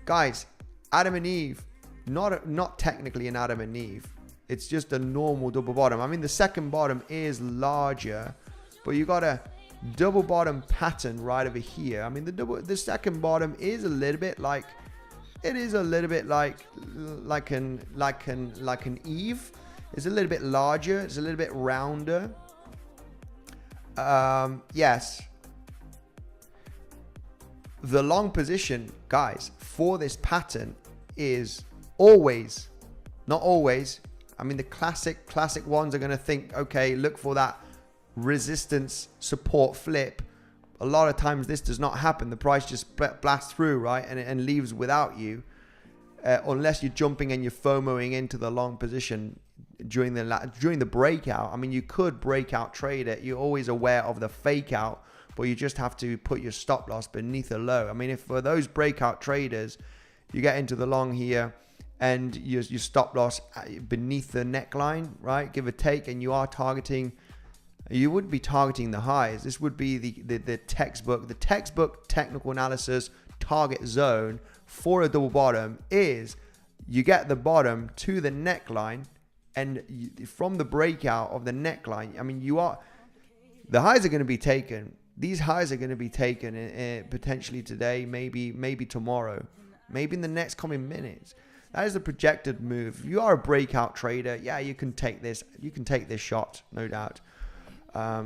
Guys, Adam and Eve, not technically an Adam and Eve. It's just a normal double bottom. I mean, the second bottom is larger, but you got a double bottom pattern right over here. I mean, the second bottom is a little bit like, it is a little bit like an Eve. It's a little bit larger. It's a little bit rounder. Yes. The long position, guys, for this pattern is always, not always. I mean, the classic ones are going to think, okay, look for that resistance support flip. A lot of times this does not happen. The price just blasts through, right? And leaves without you. Unless you're jumping and you're FOMOing into the long position during the breakout. I mean, you could breakout trade it. You're always aware of the fake out, but you just have to put your stop loss beneath a low. I mean, if for those breakout traders, you get into the long here and your stop loss beneath the neckline, right? Give or take, and you are targeting, you would be targeting the highs. This would be the textbook technical analysis target zone for a double bottom is you get the bottom to the neckline, and from the breakout of the neckline, I mean, the highs are going to be taken. These highs are going to be taken potentially today, maybe tomorrow, maybe in the next coming minutes. That is the projected move. If you are a breakout trader, yeah, you can take this. You can take this shot, no doubt.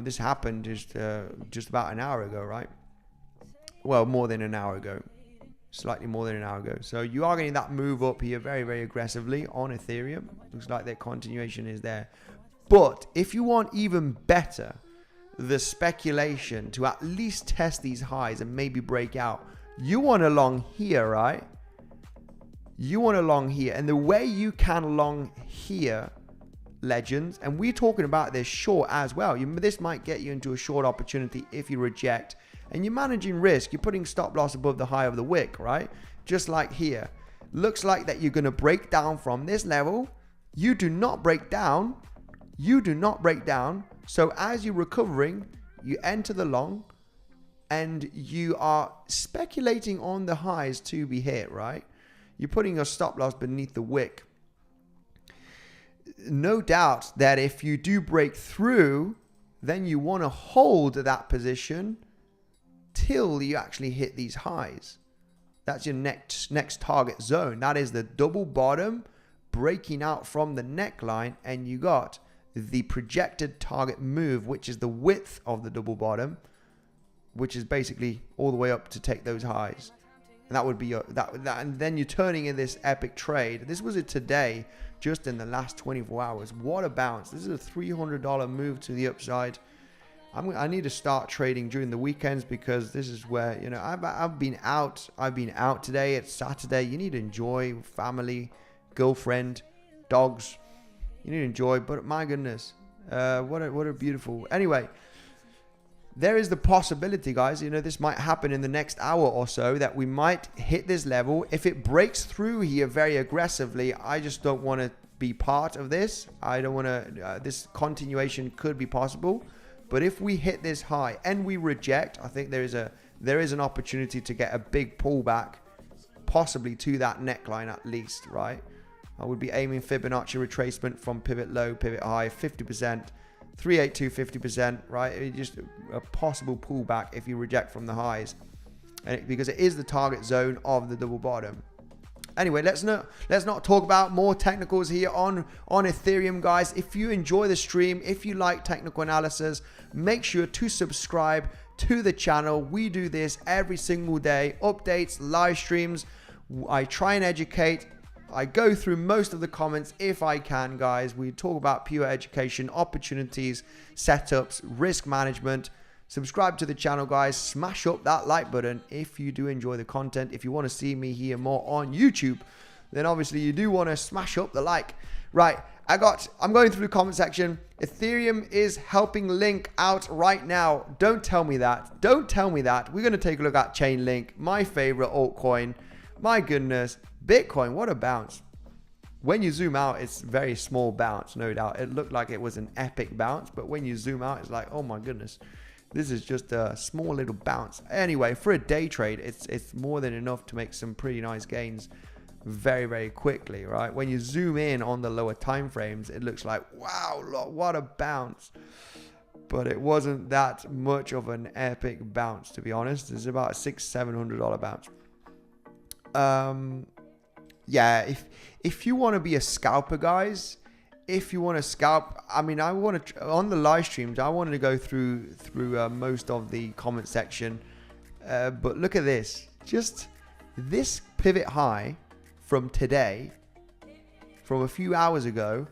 This happened just about an hour ago, right? Well, more than an hour ago. Slightly more than an hour ago. So you are getting that move up here very, very aggressively on Ethereum. Looks like that continuation is there. But if you want even better, the speculation to at least test these highs and maybe break out, you want a long here, right? You want a long here. And the way you can long here, legends, and we're talking about this short as well. This might get you into a short opportunity if you reject. And you're managing risk. You're putting stop loss above the high of the wick, right? Just like here. Looks like that you're going to break down from this level. You do not break down. You do not break down. So as you're recovering, you enter the long and you are speculating on the highs to be hit, right? You're putting your stop loss beneath the wick. No doubt that if you do break through, then you want to hold that position till you actually hit these highs. That's your next target zone. That is the double bottom breaking out from the neckline, and you got the projected target move, which is the width of the double bottom, which is basically all the way up to take those highs. And that would be your and then you're turning in this epic trade. This was it today, just in the last 24 hours. What a bounce. This is a $300 move to the upside. I need to start trading during the weekends, because this is where, you know, I've been out today. It's Saturday. You need to enjoy family, girlfriend, dogs. You need to enjoy, but my goodness, what a beautiful. Anyway, there is the possibility, guys, you know, this might happen in the next hour or so, that we might hit this level. If it breaks through here very aggressively, I just don't want to be part of this. I don't want to, this continuation could be possible. But if we hit this high and we reject, I think there is an opportunity to get a big pullback, possibly to that neckline at least, right? I would be aiming Fibonacci retracement from pivot low, pivot high, 50%, 382, 50%, right? It's just a possible pullback if you reject from the highs, because it is the target zone of the double bottom. Anyway, let's not talk about more technicals here on Ethereum, guys. If you enjoy the stream, if you like technical analysis, make sure to subscribe to the channel. We do this every single day, updates, live streams. I try and educate. I go through most of the comments if I can, guys. We talk about pure education, opportunities, setups, risk management. Subscribe to the channel, guys. Smash up that like button if you do enjoy the content. If you want to see me here more on YouTube, then obviously you do want to smash up the like. Right, I'm going through the comment section. Ethereum is helping Link out right now. Don't tell me that. Don't tell me that. We're going to take a look at Chainlink, my favorite altcoin. My goodness, Bitcoin, what a bounce. When you zoom out, it's a very small bounce, no doubt. It looked like it was an epic bounce, but when you zoom out, it's like, oh my goodness. This is just a small little bounce. Anyway, for a day trade, it's more than enough to make some pretty nice gains very, very quickly, right? When you zoom in on the lower time frames, it looks like, wow, look, what a bounce. But it wasn't that much of an epic bounce, to be honest. It's about a $600-700 bounce. Yeah, if you want to be a scalper, guys, if you want to scalp, I mean, I want to, on the live streams, I wanted to go through most of the comment section. But look at this. Just this pivot high from today, from a few hours ago,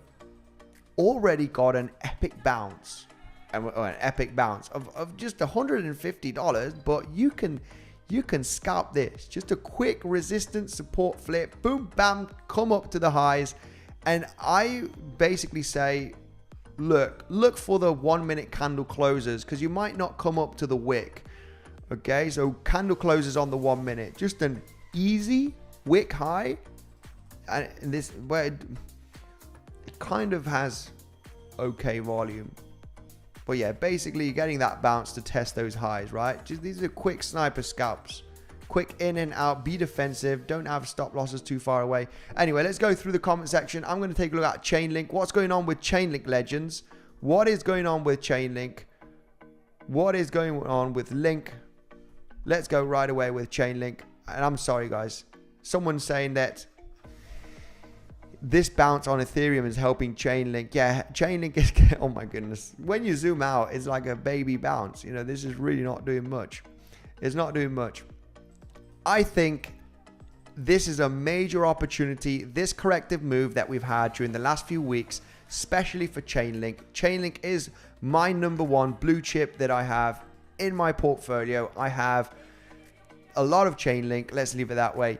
already got an epic bounce. An epic bounce of just $150. But you can scalp this. Just a quick resistance support flip. Boom, bam, come up to the highs. And I basically say, look for the 1 minute candle closes, because you might not come up to the wick. Okay, so candle closes on the 1 minute, just an easy wick high. And this, where it kind of has okay volume. But yeah, basically you're getting that bounce to test those highs, right? Just, these are quick sniper scalps. Quick in and out, be defensive, don't have stop losses too far away. Anyway, let's go through the comment section. I'm going to take a look at Chainlink. What's going on with Chainlink, legends? What is going on with Chainlink? What is going on with Link? Let's go right away with Chainlink. And I'm sorry, guys. Someone's saying that this bounce on Ethereum is helping Chainlink. Yeah, Chainlink is, oh my goodness. When you zoom out, it's like a baby bounce. You know, this is really not doing much. It's not doing much. I think this is a major opportunity, this corrective move that we've had during the last few weeks, especially for Chainlink. Chainlink is my #1 blue chip that I have in my portfolio. I have a lot of Chainlink, let's leave it that way.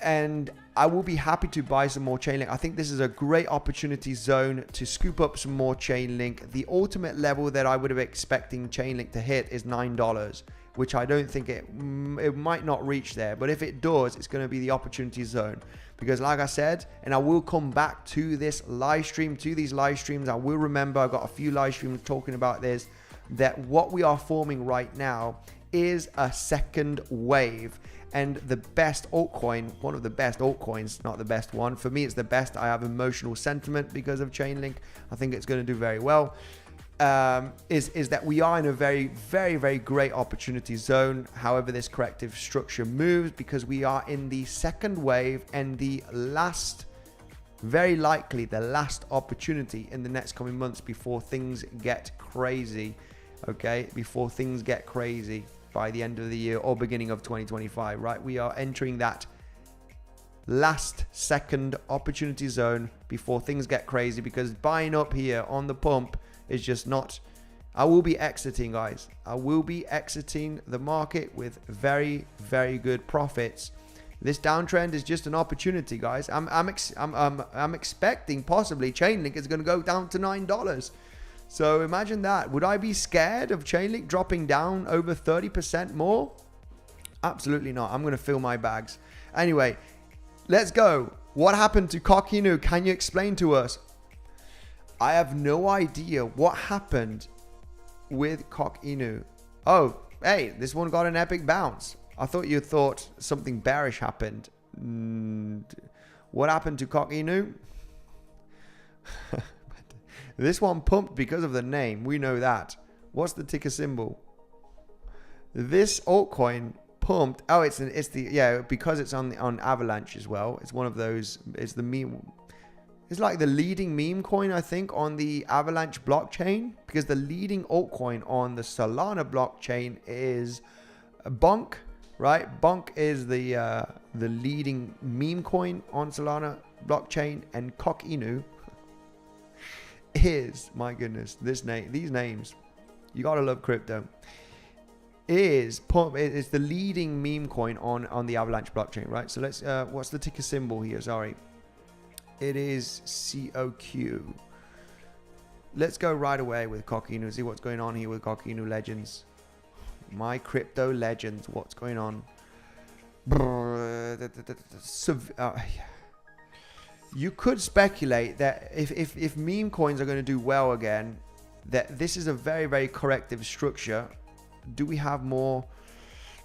And I will be happy to buy some more Chainlink. I think this is a great opportunity zone to scoop up some more Chainlink. The ultimate level that I would have expecting Chainlink to hit is $9. Which I don't think it might not reach there. But if it does, it's going to be the opportunity zone. Because like I said, and I will come back to this live stream, to these live streams, I will remember, I've got a few live streams talking about this, that what we are forming right now is a second wave. And the best altcoin, one of the best altcoins, not the best one. For me, it's the best. I have emotional sentiment because of Chainlink. I think it's going to do very well. Is that we are in a very, very, very great opportunity zone. However, this corrective structure moves because we are in the second wave and the last, very likely the last opportunity in the next coming months before things get crazy. Okay, before things get crazy by the end of the year or beginning of 2025, right? We are entering that last second opportunity zone before things get crazy, because buying up here on the pump is just not I will be exiting, guys. I will be exiting the market with very, very good profits. This downtrend is just an opportunity, guys. I'm expecting possibly Chainlink is going to go down to $9. So imagine that. Would I be scared of Chainlink dropping down over 30% more? Absolutely not. I'm going to fill my bags. Anyway, let's go. What happened to 𝗁𝗂𝗧? Can you explain to us? I have no idea what happened with 𝗁𝗂𝗧. Oh, hey, this one got an epic bounce. I thought you thought something bearish happened. What happened to 𝗁𝗂𝗧? This one pumped because of the name. We know that. What's the ticker symbol? This altcoin pumped. Oh, it's the yeah, because it's on Avalanche as well. It's one of those. It's the meme. It's like the leading meme coin, I think, on the Avalanche blockchain, because the leading altcoin on the Solana blockchain is BONK, right? BONK is the leading meme coin on Solana blockchain, and 𝗁𝗂𝗧 is, my goodness, these names, you gotta love crypto. It's the leading meme coin on the Avalanche blockchain, right? So let's what's the ticker symbol here? Sorry. It is COQ. Let's go right away with 𝗁𝗂𝗧. See what's going on here with 𝗁𝗂𝗧 legends. My crypto legends. What's going on? You could speculate that if meme coins are going to do well again, that this is a very, very corrective structure. Do we have more?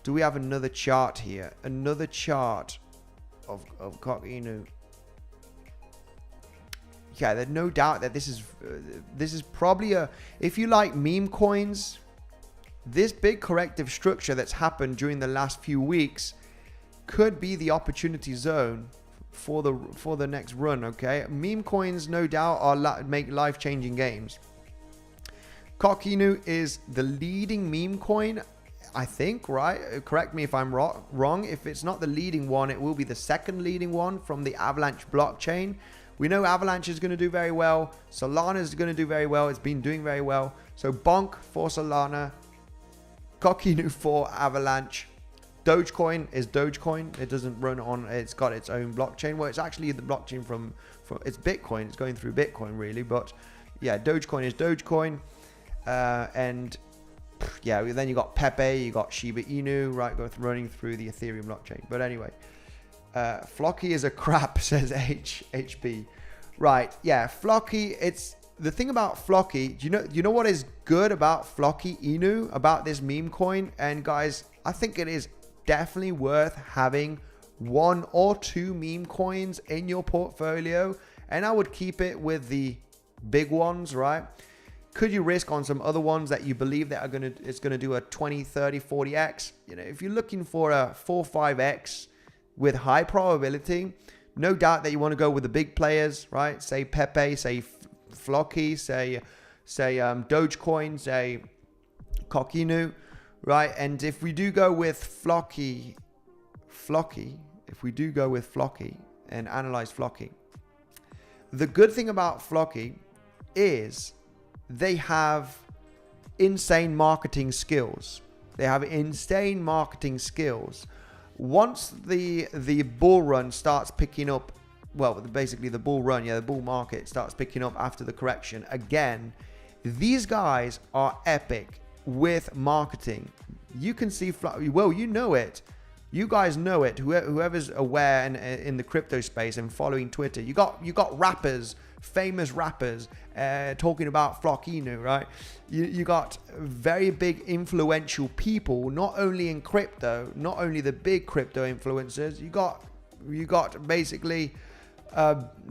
Do we have another chart here? Another chart of 𝗁𝗂𝗧. Yeah, there's no doubt that this is probably if you like meme coins, this big corrective structure that's happened during the last few weeks could be the opportunity zone for the next run. Okay, meme coins no doubt make life-changing games. 𝗁𝗂𝗧 is the leading meme coin, I think, right? Correct me if I'm wrong. If it's not the leading one, it will be the second leading one from the Avalanche blockchain. We know Avalanche is going to do very well. Solana is going to do very well. It's been doing very well. So BONK for Solana, 𝗁𝗂𝗧 for Avalanche. Dogecoin is Dogecoin. It doesn't run on, it's got its own blockchain. Well, it's actually the blockchain from it's Bitcoin. It's going through Bitcoin really. But yeah, Dogecoin is Dogecoin. And yeah, then you got Pepe, you got Shiba Inu, right, running through the Ethereum blockchain. But anyway, 𝗬𝗁𝗧𝗏 is a crap, says HB. Right, yeah, 𝗬𝗁𝗏. It's the thing about 𝗬𝗁𝗏. You know what is good about 𝗬𝗁𝗏, about this meme coin? And guys, I think it is definitely worth having 1 or 2 meme coins in your portfolio, and I would keep it with the big ones, right? Could you risk on some other ones that you believe that it's gonna do a 20, 30, 40x? You know, if you're looking for a 4, 5x with high probability, no doubt that you want to go with the big players, right? Say Pepe, say 𝗬𝗁𝗏, say Dogecoin, say 𝗁𝗂𝗧, right? And if we do go with 𝗬𝗁𝗏, if we do go with 𝗬𝗁𝗏 and analyze 𝗬𝗁𝗏, the good thing about 𝗬𝗁𝗏 is they have insane marketing skills. They have insane marketing skills. Once the bull run starts picking up, well, basically the bull run, the bull market starts picking up after the correction again, these guys are epic with marketing. You can see, well, you know it. You guys know it. Whoever's aware in the crypto space and following Twitter, you got rappers, famous rappers talking about 𝗁𝗁𝗏, right? You got very big influential people, not only in crypto, not only the big crypto influencers. You got basically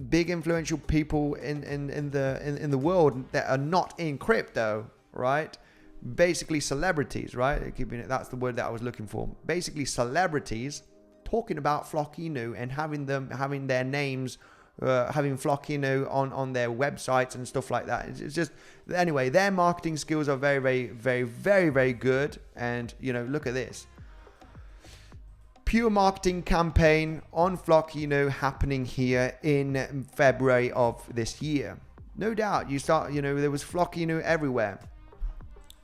big influential people in the world that are not in crypto, right? Basically celebrities, right? That's the word that I was looking for. Basically celebrities talking about 𝗁𝗁𝗏 and having their names, having 𝗁𝗁𝗏 on their websites and stuff like that. It's just, anyway, their marketing skills are very, very, very, very, very good. And you know, look at this. Pure marketing campaign on 𝗁𝗁𝗏 happening here in February of this year. No doubt, there was 𝗁𝗁𝗏 everywhere.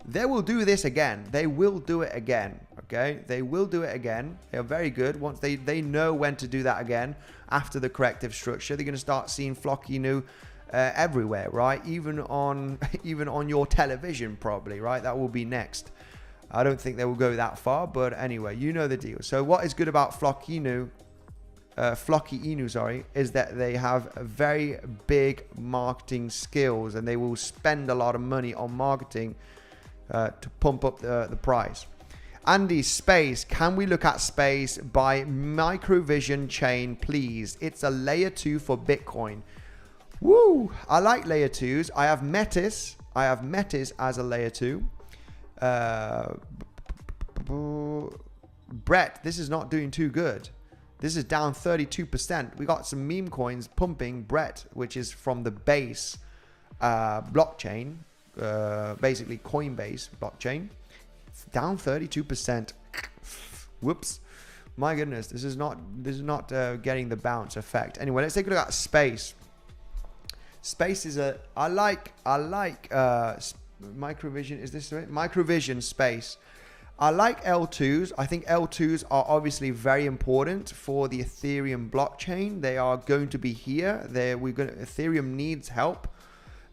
They will do this again. They will do it again. Okay, they will do it again. They are very good. Once they know when to do that again after the corrective structure, they're going to start seeing 𝗖𝗍𝗺𝗽 everywhere, right? Even on your television, probably, right? That will be next. I don't think they will go that far, but anyway, you know the deal. So what is good about 𝗖𝗍𝗺𝗽𝗃, is that they have very big marketing skills, and they will spend a lot of money on marketing to pump up the price. Andy, Space. Can we look at Space by Microvision chain, please? It's a layer 2 for Bitcoin. Woo! I like layer 2s. I have 𝗬𝗫. As a layer 2. Brett, this is not doing too good. This is down 32%. We got some meme coins pumping. Brett, which is from the base blockchain, basically Coinbase blockchain. It's down 32%. Whoops. My goodness, this is not getting the bounce effect. Anyway, let's take a look at Space. Space is I like Microvision. Is this right? Microvision Space. I like L2s. I think L2s are obviously very important for the Ethereum blockchain. They are going to be here. Ethereum needs help.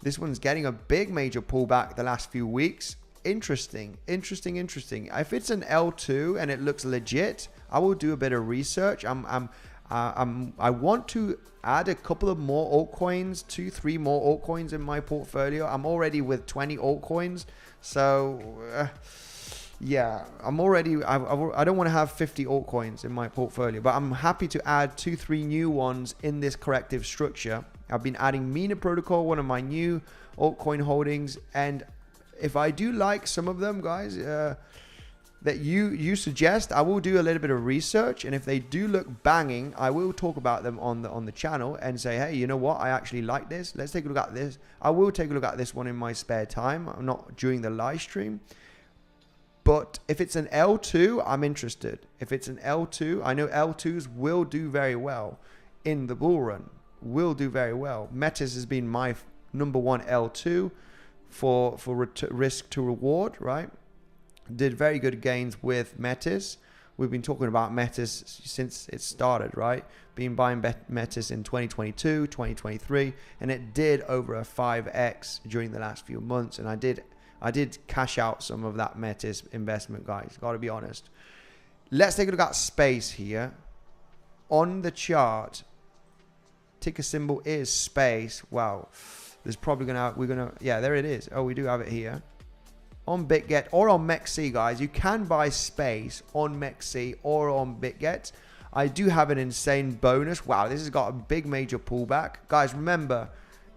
This one's getting a big major pullback the last few weeks. Interesting. If it's an L2 and it looks legit, I will do a bit of research. I want to add a couple of more altcoins, 2-3 more altcoins in my portfolio. I'm already with 20 altcoins, so yeah, I don't want to have 50 altcoins in my portfolio, but I'm happy to add 2-3 new ones in this corrective structure. I've been adding Mina Protocol, one of my new altcoin holdings, and if I do like some of them, guys, that you suggest, I will do a little bit of research, and if they do look banging, I will talk about them on the channel and say, hey, you know what, I actually like this. Let's take a look at this. I will take a look at this one in my spare time, not during the live stream. But if it's an L2, I'm interested. If it's an L2, I know L2s will do very well in the bull run. Will do very well. 𝗬𝗫 has been my number one L2 for risk to reward, right? Did very good gains with 𝗬𝗫. We've been talking about 𝗬𝗫 since it started, right? Been buying 𝗬𝗫 in 2022, 2023, and it did over a 5x during the last few months. And I did cash out some of that 𝗬𝗫 investment, guys. Got to be honest. Let's take a look at Space here. On the chart, ticker symbol is Space. Wow. There's probably yeah, there it is. Oh, we do have it here. On BitGet or on 𝗬𝗫, guys. You can buy Space on 𝗬𝗫 or on BitGet. I do have an insane bonus. Wow, this has got a big major pullback. Guys, remember,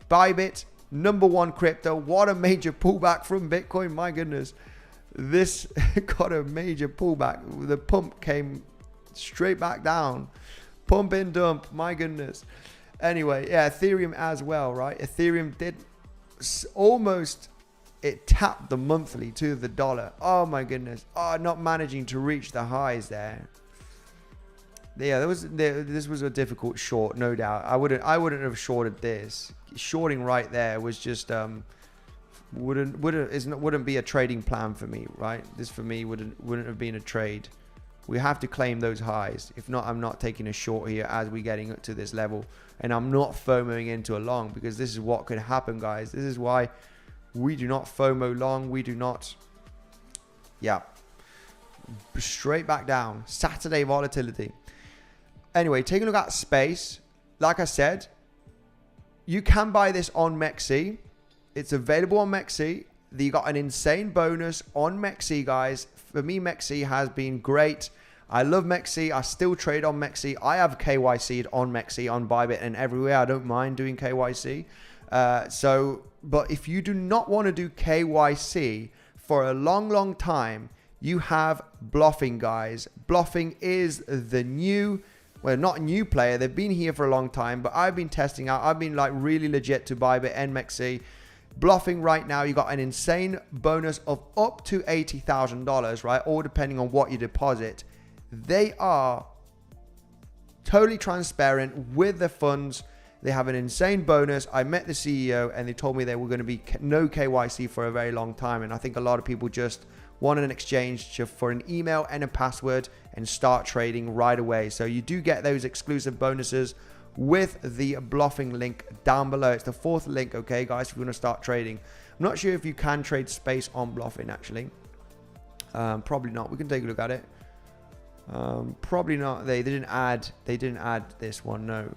Bybit, number one crypto. What a major pullback from Bitcoin. My goodness. This got a major pullback. The pump came straight back down. Pump and dump. My goodness. Anyway, yeah, Ethereum as well, right? Ethereum did almost, it tapped the monthly to the dollar. Oh my goodness. Oh, not managing to reach the highs there. Yeah, this was a difficult short, no doubt. I wouldn't have shorted this. Shorting right there was just wouldn't be a trading plan for me, right? This for me wouldn't have been a trade. We have to claim those highs. If not, I'm not taking a short here as we're getting up to this level, and I'm not FOMOing into a long, because this is what could happen, guys. This is why we do not FOMO long. We do not. Yeah, straight back down. Saturday volatility. Anyway, take a look at Space. Like I said, you can buy this on 𝗬𝗫. It's available on 𝗬𝗫. You got an insane bonus on 𝗬𝗫, guys. For me, 𝗬𝗫 has been great. I love 𝗬𝗫. I still trade on 𝗬𝗫. I have 𝗬𝗚'd on 𝗬𝗫, on Bybit, and everywhere. I don't mind doing 𝗬𝗚. But if you do not want to do 𝗬𝗚 for a long time, you have bluffing, guys. Bluffing is the new, well, not new player. They've been here for a long time, but I've been testing out. I've been like really legit to Bybit and 𝗬𝗫. Bluffing right now, you got an insane bonus of up to $80,000, right? All depending on what you deposit. They are totally transparent with the funds. They have an insane bonus. I met the CEO and they told me they were going to be no KYC for a very long time. And I think a lot of people just want an exchange for an email and a password and start trading right away. So you do get those exclusive bonuses with the bluffing link down below. It's the 4th link, okay, guys, if you want to start trading. I'm not sure if you can trade space on bluffing, actually. Probably not. We can take a look at it. Probably not. They didn't add this one, no.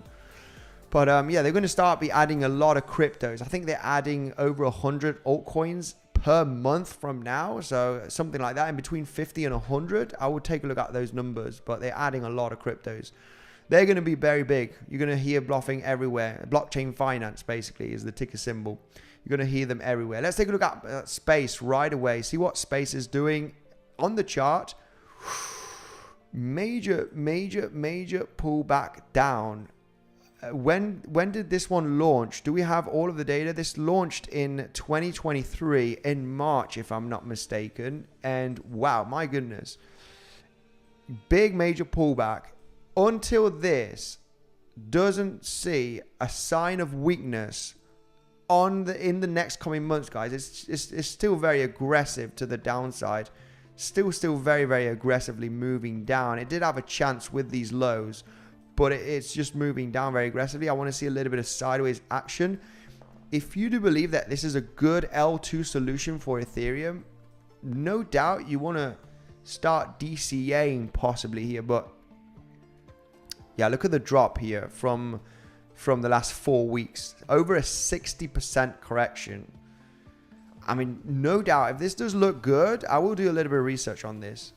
But yeah, they're going to start be adding a lot of cryptos. I think they're adding over 100 altcoins per month from now. So something like that, in between 50 and 100. I would take a look at those numbers, but they're adding a lot of cryptos. They're going to be very big. You're going to hear bluffing everywhere. Blockchain finance, basically, is the ticker symbol. You're going to hear them everywhere. Let's take a look at space right away. See what space is doing on the chart. Major pullback down. When did this one launch? Do we have all of the data? This launched in 2023 in March, if I'm not mistaken. And wow, my goodness. Big major pullback. Until this doesn't see a sign of weakness in the next coming months, guys. It's still very aggressive to the downside. Still very aggressively moving down. It did have a chance with these lows, but it's just moving down very aggressively. I want to see a little bit of sideways action. If you do believe that this is a good L2 solution for Ethereum, no doubt you want to start DCAing possibly here. But yeah, look at the drop here from the last 4 weeks. Over a 60% correction. I mean, no doubt, if this does look good, I will do a little bit of research on this.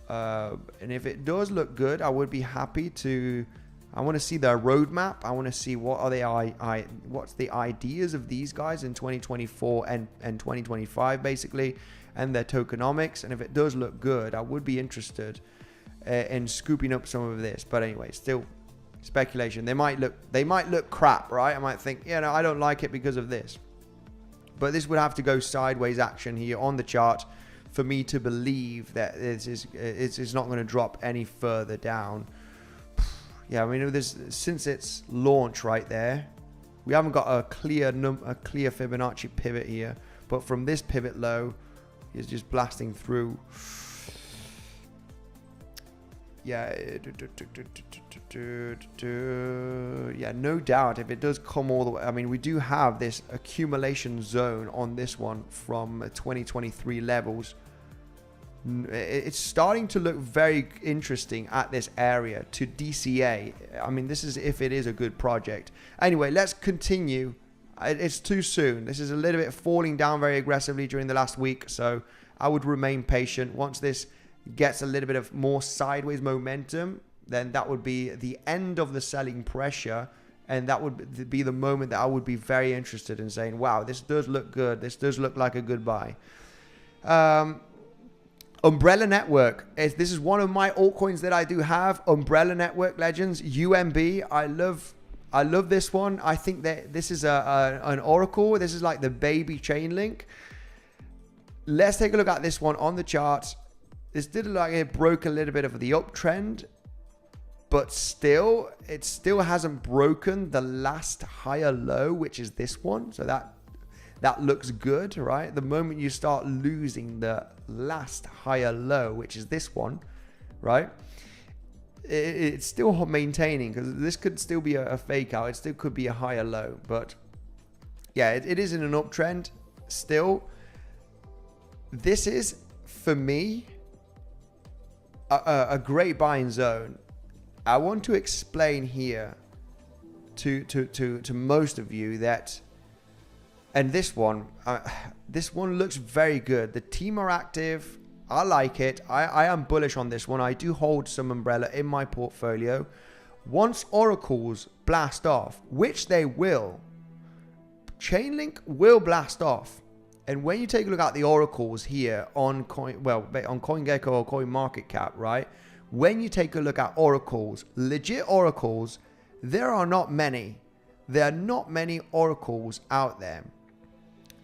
And if it does look good, I would be happy to... I want to see their roadmap. I want to see what are they, what's the ideas of these guys in 2024 and 2025, basically, and their tokenomics. And if it does look good, I would be interested in scooping up some of this. But anyway, still speculation. They might look crap, right? I might think, you know, I don't like it because of this. But this would have to go sideways action here on the chart for me to believe that it's not going to drop any further down. Yeah, I mean, since its launch right there, we haven't got a clear Fibonacci pivot here. But from this pivot low, it's just blasting through. Yeah, yeah, no doubt if it does come all the way. I mean, we do have this accumulation zone on this one from 2023 levels. It's starting to look very interesting at this area to DCA. I mean, this is if it is a good project. Anyway, let's continue. It's too soon. This is a little bit falling down very aggressively during the last week, so I would remain patient. Once this gets a little bit of more sideways momentum, then that would be the end of the selling pressure, and that would be the moment that I would be very interested in saying, wow, this does look good. This does look like a good buy. Umbrella Network. This is one of my altcoins that I do have. Umbrella Network Legends, UMB. I love this one. I think that this is an oracle. This is like the baby Chainlink. Let's take a look at this one on the chart. This did look like it broke a little bit of the uptrend, but it still hasn't broken the last higher low, which is this one. So that looks good, right? The moment you start losing the last higher low, which is this one, right? It's still maintaining, because this could still be a fake out. It still could be a higher low, but yeah, it is in an uptrend still. This is, for me, a great buying zone. I want to explain here to most of you that, and this one looks very good. The team are active. I like it. I am bullish on this one. I do hold some Umbrella in my portfolio. Once oracles blast off, which they will, Chainlink will blast off. And when you take a look at the oracles here on CoinGecko or CoinMarketCap, right? When you take a look at oracles, legit oracles, there are not many. There are not many oracles out there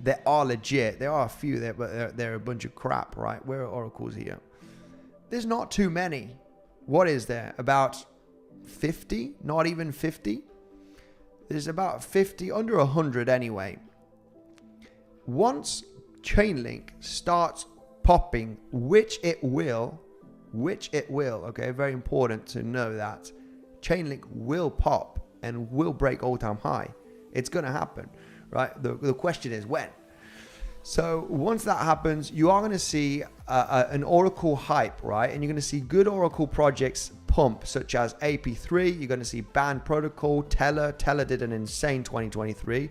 that are legit. There are a few there, but they're a bunch of crap, right? Where are oracles here? There's not too many. What is there? About 50? Not even 50? There's about 50, under 100 anyway. Once Chainlink starts popping, which it will, okay, very important to know that Chainlink will pop and will break all-time high. It's going to happen, right? The question is when. So once that happens, you are going to see an Oracle hype, right? And you're going to see good Oracle projects pump, such as AP3. You're going to see Band Protocol, Stellar did an insane 2023.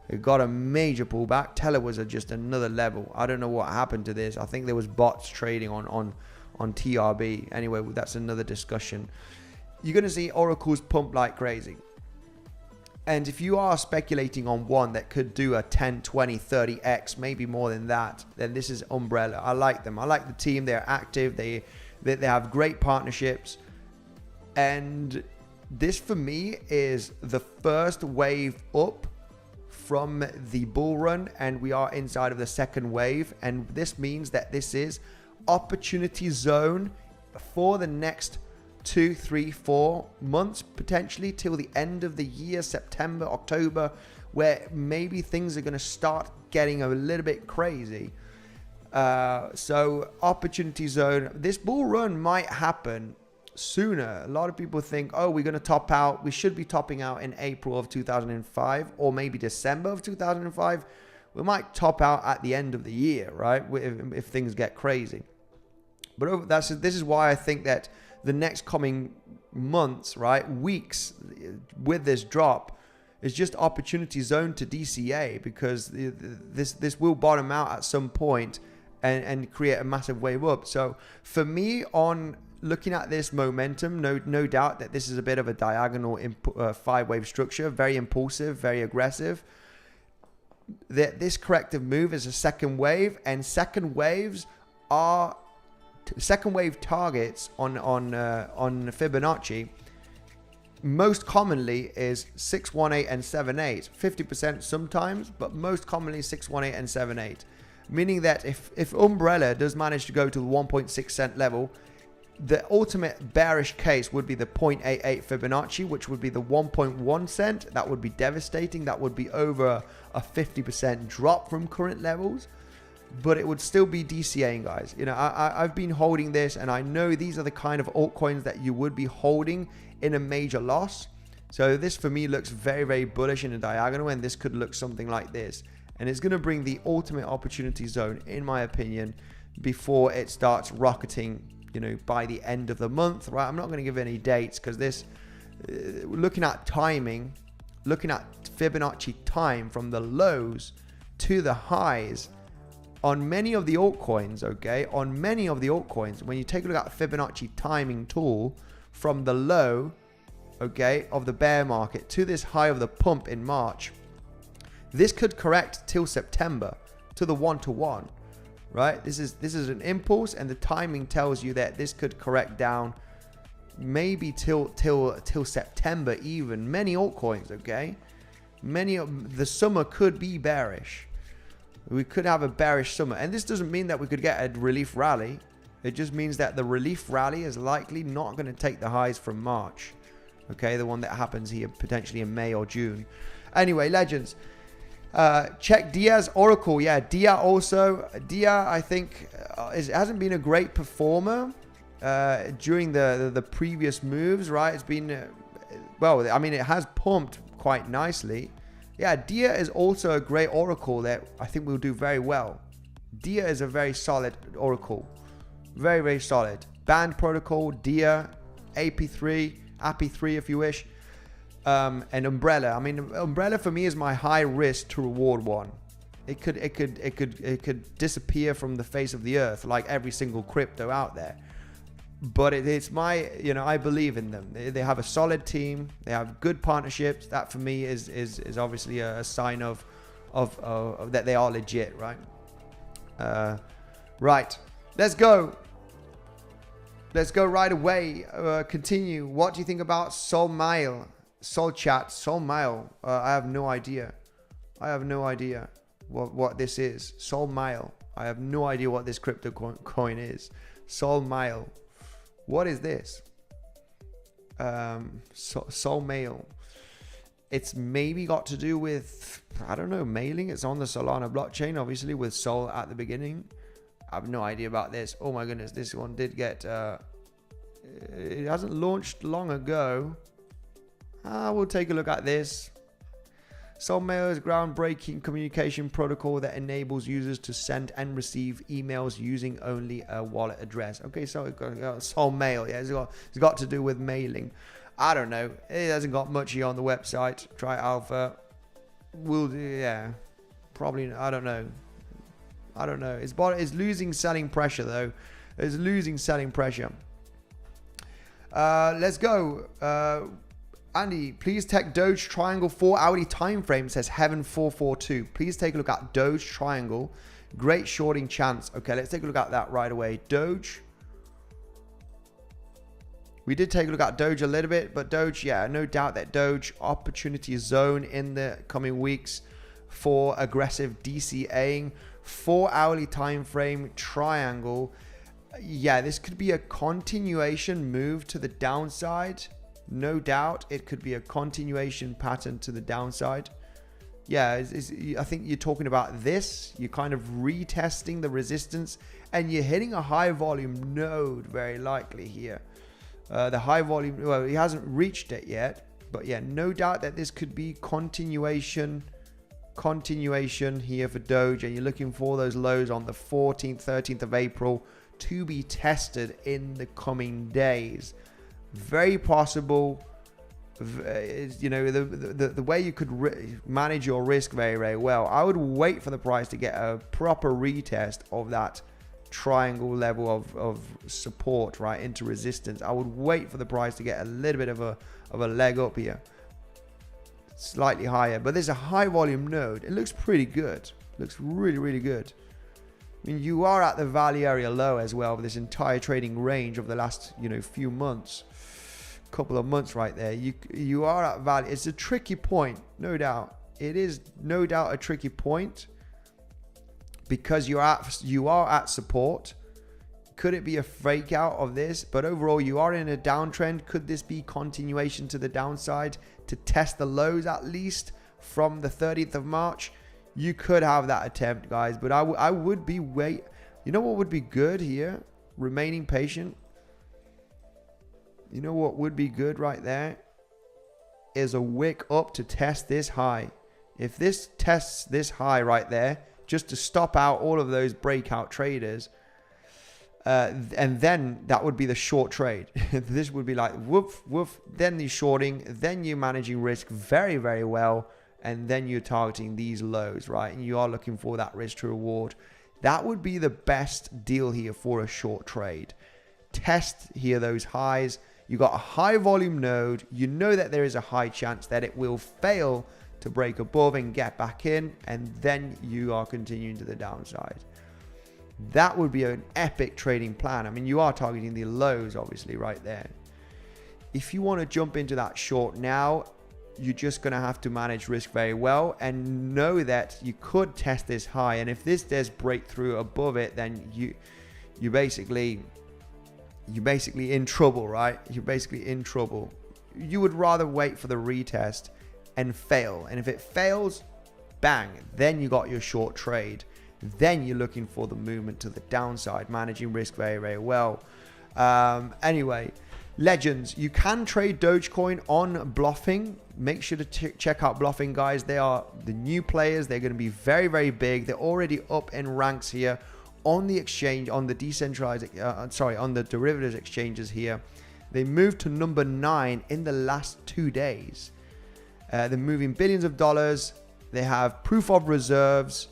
It got a major pullback. Stellar was at just another level. I don't know what happened to this. I think there was bots trading on TRB. Anyway, that's another discussion. You're going to see Oracles pump like crazy. And if you are speculating on one that could do a 10, 20, 30x, maybe more than that, then this is Umbrella. I like them. I like the team. They're active. They have great partnerships. And this, for me, is the first wave up from the bull run. And we are inside of the second wave. And this means that this is opportunity zone for the next 2, 3, 4 months, potentially till the end of the year, September, October, where maybe things are going to start getting a little bit crazy. So opportunity zone, this bull run might happen sooner. A lot of people think, oh, we're going to top out. We should be topping out in April of 2005 or maybe December of 2005. We might top out at the end of the year, right? If things get crazy. But this is why I think that the next coming months, right, weeks with this drop is just opportunity zone to DCA, because this will bottom out at some point and create a massive wave up. So for me, on looking at this momentum, no doubt that this is a bit of a diagonal 5-wave structure, very impulsive, very aggressive. That this corrective move is a second wave, and second wave targets on Fibonacci most commonly is 618 and 78, 50% sometimes, but most commonly 618 and 78, meaning that if Umbrella does manage to go to the 1.6 cent level, the ultimate bearish case would be the 0.88 Fibonacci, which would be the 1.1 cent. That would be devastating. That would be over a 50% drop from current levels. But it would still be DCAing, guys. You know, I've been holding this, and I know these are the kind of altcoins that you would be holding in a major loss. So this for me looks very, very bullish in a diagonal, and this could look something like this. And it's going to bring the ultimate opportunity zone, in my opinion, before it starts rocketing, you know, by the end of the month, right? I'm not going to give any dates, because this, looking at timing, looking at Fibonacci time from the lows to the highs, on many of the altcoins, okay, on many of the altcoins, when you take a look at Fibonacci timing tool from the low, okay, of the bear market to this high of the pump in March, this could correct till September to the 1-to-1, right? This is an impulse, and the timing tells you that this could correct down maybe till September even. Many altcoins, okay, many of the summer could be bearish. We could have a bearish summer, and this doesn't mean that we could get a relief rally. It just means that the relief rally is likely not going to take the highs from March, okay, the one that happens here potentially in May or June. Anyway, legends, check Dia's Oracle. Yeah, Dia also. Dia, I think, hasn't been a great performer during the previous moves, right? It's been, well, I mean, it has pumped quite nicely. Yeah, Dia is also a great oracle that I think will do very well. Dia is a very solid oracle. Very, very solid. Band Protocol, Dia, AP3 if you wish, and Umbrella. I mean, Umbrella for me is my high risk to reward one. It could disappear from the face of the earth like every single crypto out there. But it's my, you know, I believe in them. They have a solid team. They have good partnerships. That for me is obviously a sign of that they are legit, right? Right. Let's go. Let's go right away. Continue. What do you think about 𝗖𝗍𝘆? 𝗖𝗍𝗆. I have no idea. I have no idea what this is. 𝗖𝗍𝗆. I have no idea what this crypto coin is. 𝗖𝗍𝗆. What is this? 𝗖𝗍𝗆. It's maybe got to do with, I don't know, mailing. It's on the Solana blockchain, obviously, with Sol at the beginning. I have no idea about this. Oh my goodness, this one did get, it hasn't launched long ago. We'll take a look at this. Solmail is a groundbreaking communication protocol that enables users to send and receive emails using only a wallet address. Okay, so it's got Solmail. Yeah, it's got to do with mailing. I don't know. It hasn't got much here on the website. Try alpha. We'll do, yeah. Probably, I don't know. It's losing selling pressure though. It's losing selling pressure. Let's go. Andy, please take Doge Triangle 4-hourly time frame, says Heaven442. Please take a look at Doge Triangle. Great shorting chance. Okay, let's take a look at that right away. Doge. We did take a look at Doge a little bit, but Doge, yeah, no doubt that Doge opportunity zone in the coming weeks for aggressive DCAing. 4-hourly time frame triangle. Yeah, this could be a continuation move to the downside. No doubt it could be a continuation pattern to the downside. Yeah, I think you're talking about this. You're kind of retesting the resistance and you're hitting a high volume node very likely here. The high volume, well, he hasn't reached it yet. But yeah, no doubt that this could be continuation here for Doge. And you're looking for those lows on the 14th, 13th of April to be tested in the coming days. Very possible. You know, the way you could manage your risk very, very well. I would wait for the price to get a proper retest of that triangle level of support right into resistance. I would wait for the price to get a little bit of a leg up here, slightly higher. But there's a high volume node. It looks pretty good. Looks really, really good. I mean, you are at the value area low as well for this entire trading range of the last, you know, few months. Couple of months right there. You are at value. It's a tricky point, no doubt. It is no doubt a tricky point because you are at support. Could it be a fake out of this? But overall, you are in a downtrend. Could this be continuation to the downside to test the lows at least from the 30th of March? You could have that attempt, guys. But I would be wait. You know what would be good here? Remaining patient. You know what would be good right there is a wick up to test this high. If this tests this high right there, just to stop out all of those breakout traders, and then that would be the short trade. This would be like woof, woof, then the shorting, then you're managing risk very, very well, and then you're targeting these lows, right? And you are looking for that risk to reward. That would be the best deal here for a short trade. Test here those highs. You got a high volume node. You know that there is a high chance that it will fail to break above and get back in, and then you are continuing to the downside. That would be an epic trading plan. I mean, you are targeting the lows, obviously, right there. If you want to jump into that short now, you're just going to have to manage risk very well and know that you could test this high. And if this does break through above it, then you're basically in trouble, right? You're basically in trouble. You would rather wait for the retest and fail. And if it fails, bang, then you got your short trade. Then you're looking for the movement to the downside, managing risk very, very well. Anyway, legends, you can trade Dogecoin on Bluffing. Make sure to check out Bluffing, guys. They are the new players. They're going to be very, very big. They're already up in ranks here on the exchange, on the decentralized, on the derivatives exchanges here. They moved to number 9 in the last 2 days. They're moving billions of dollars. They have proof of reserves.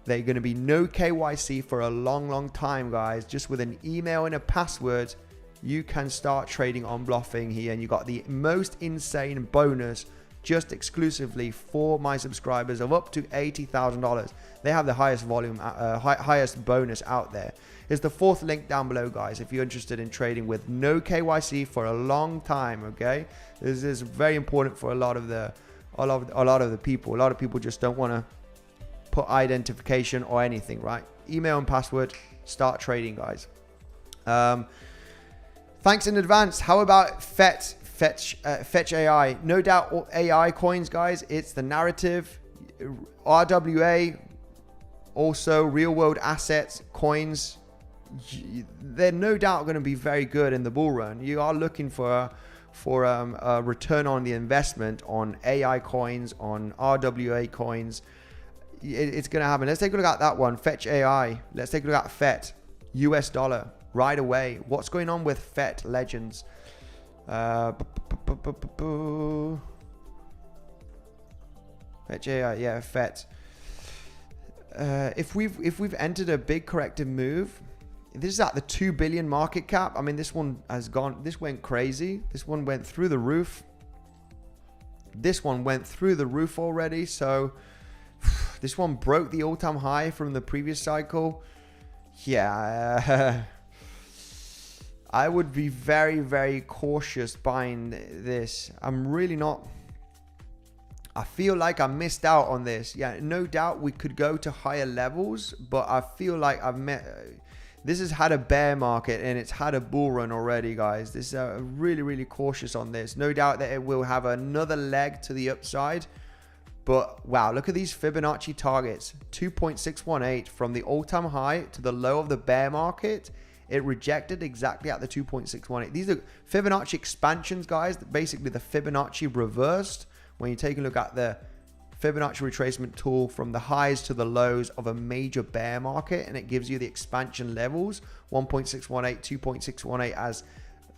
They're going to be no KYC for a long, long time, guys. Just with an email and a password, you can start trading on Bluffing here. And you got the most insane bonus just exclusively for my subscribers of up to $80,000. They have the highest volume, highest bonus out there. It's the 4th link down below, guys, if you're interested in trading with no KYC for a long time. Okay, this is very important for a lot of the people. A lot of people just don't want to put identification or anything, right? Email and password, start trading, guys. Thanks in advance. How about Fetch AI. No doubt AI coins, guys. It's the narrative. RWA, also real world assets, coins. They're no doubt going to be very good in the bull run. You are looking for a return on the investment on AI coins, on RWA coins. It's going to happen. Let's take a look at that one. Fetch AI. Let's take a look at FET. US dollar. Right away. What's going on with FET legends? Fetch AI. Yeah, FET. If we've entered a big corrective move, this is at the 2 billion market cap. I mean, this one has gone, this went crazy. This one went through the roof. This one went through the roof already. So this one broke the all-time high from the previous cycle. Yeah. I would be very, very cautious buying this. I'm really not. I feel like I missed out on this. Yeah, no doubt we could go to higher levels, but I feel like this has had a bear market and it's had a bull run already, guys. This is really, really cautious on this. No doubt that it will have another leg to the upside. But wow, look at these Fibonacci targets. 2.618 from the all-time high to the low of the bear market. It rejected exactly at the 2.618. These are Fibonacci expansions, guys. Basically, the Fibonacci reversed. When you take a look at the Fibonacci retracement tool from the highs to the lows of a major bear market, and it gives you the expansion levels, 1.618, 2.618 as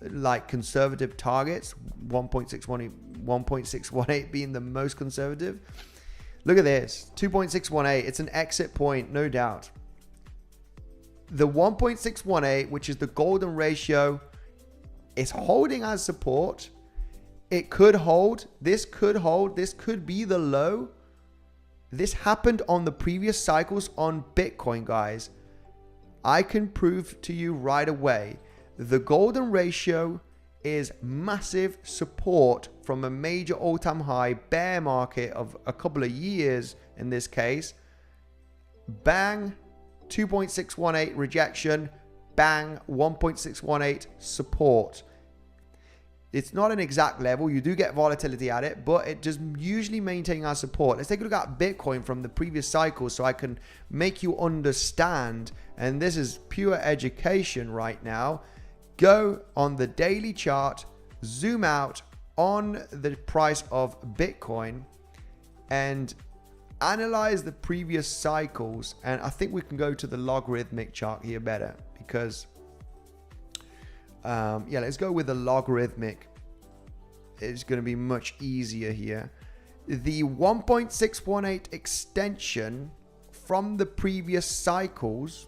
like conservative targets, 1.618 being the most conservative. Look at this, 2.618. It's an exit point, no doubt. The 1.618, which is the golden ratio, is holding as support. It could hold. This could hold. This could be the low. This happened on the previous cycles on Bitcoin, guys. I can prove to you right away. The golden ratio is massive support from a major all-time high bear market of a couple of years in this case. Bang, 2.618 rejection. Bang, 1.618 support. It's not an exact level. You do get volatility at it, but it just usually maintaining our support. Let's take a look at Bitcoin from the previous cycle so I can make you understand. And this is pure education right now. Go on the daily chart, zoom out on the price of Bitcoin and analyze the previous cycles. And I think we can go to the logarithmic chart here better because yeah, let's go with the logarithmic. It's going to be much easier here. The 1.618 extension from the previous cycles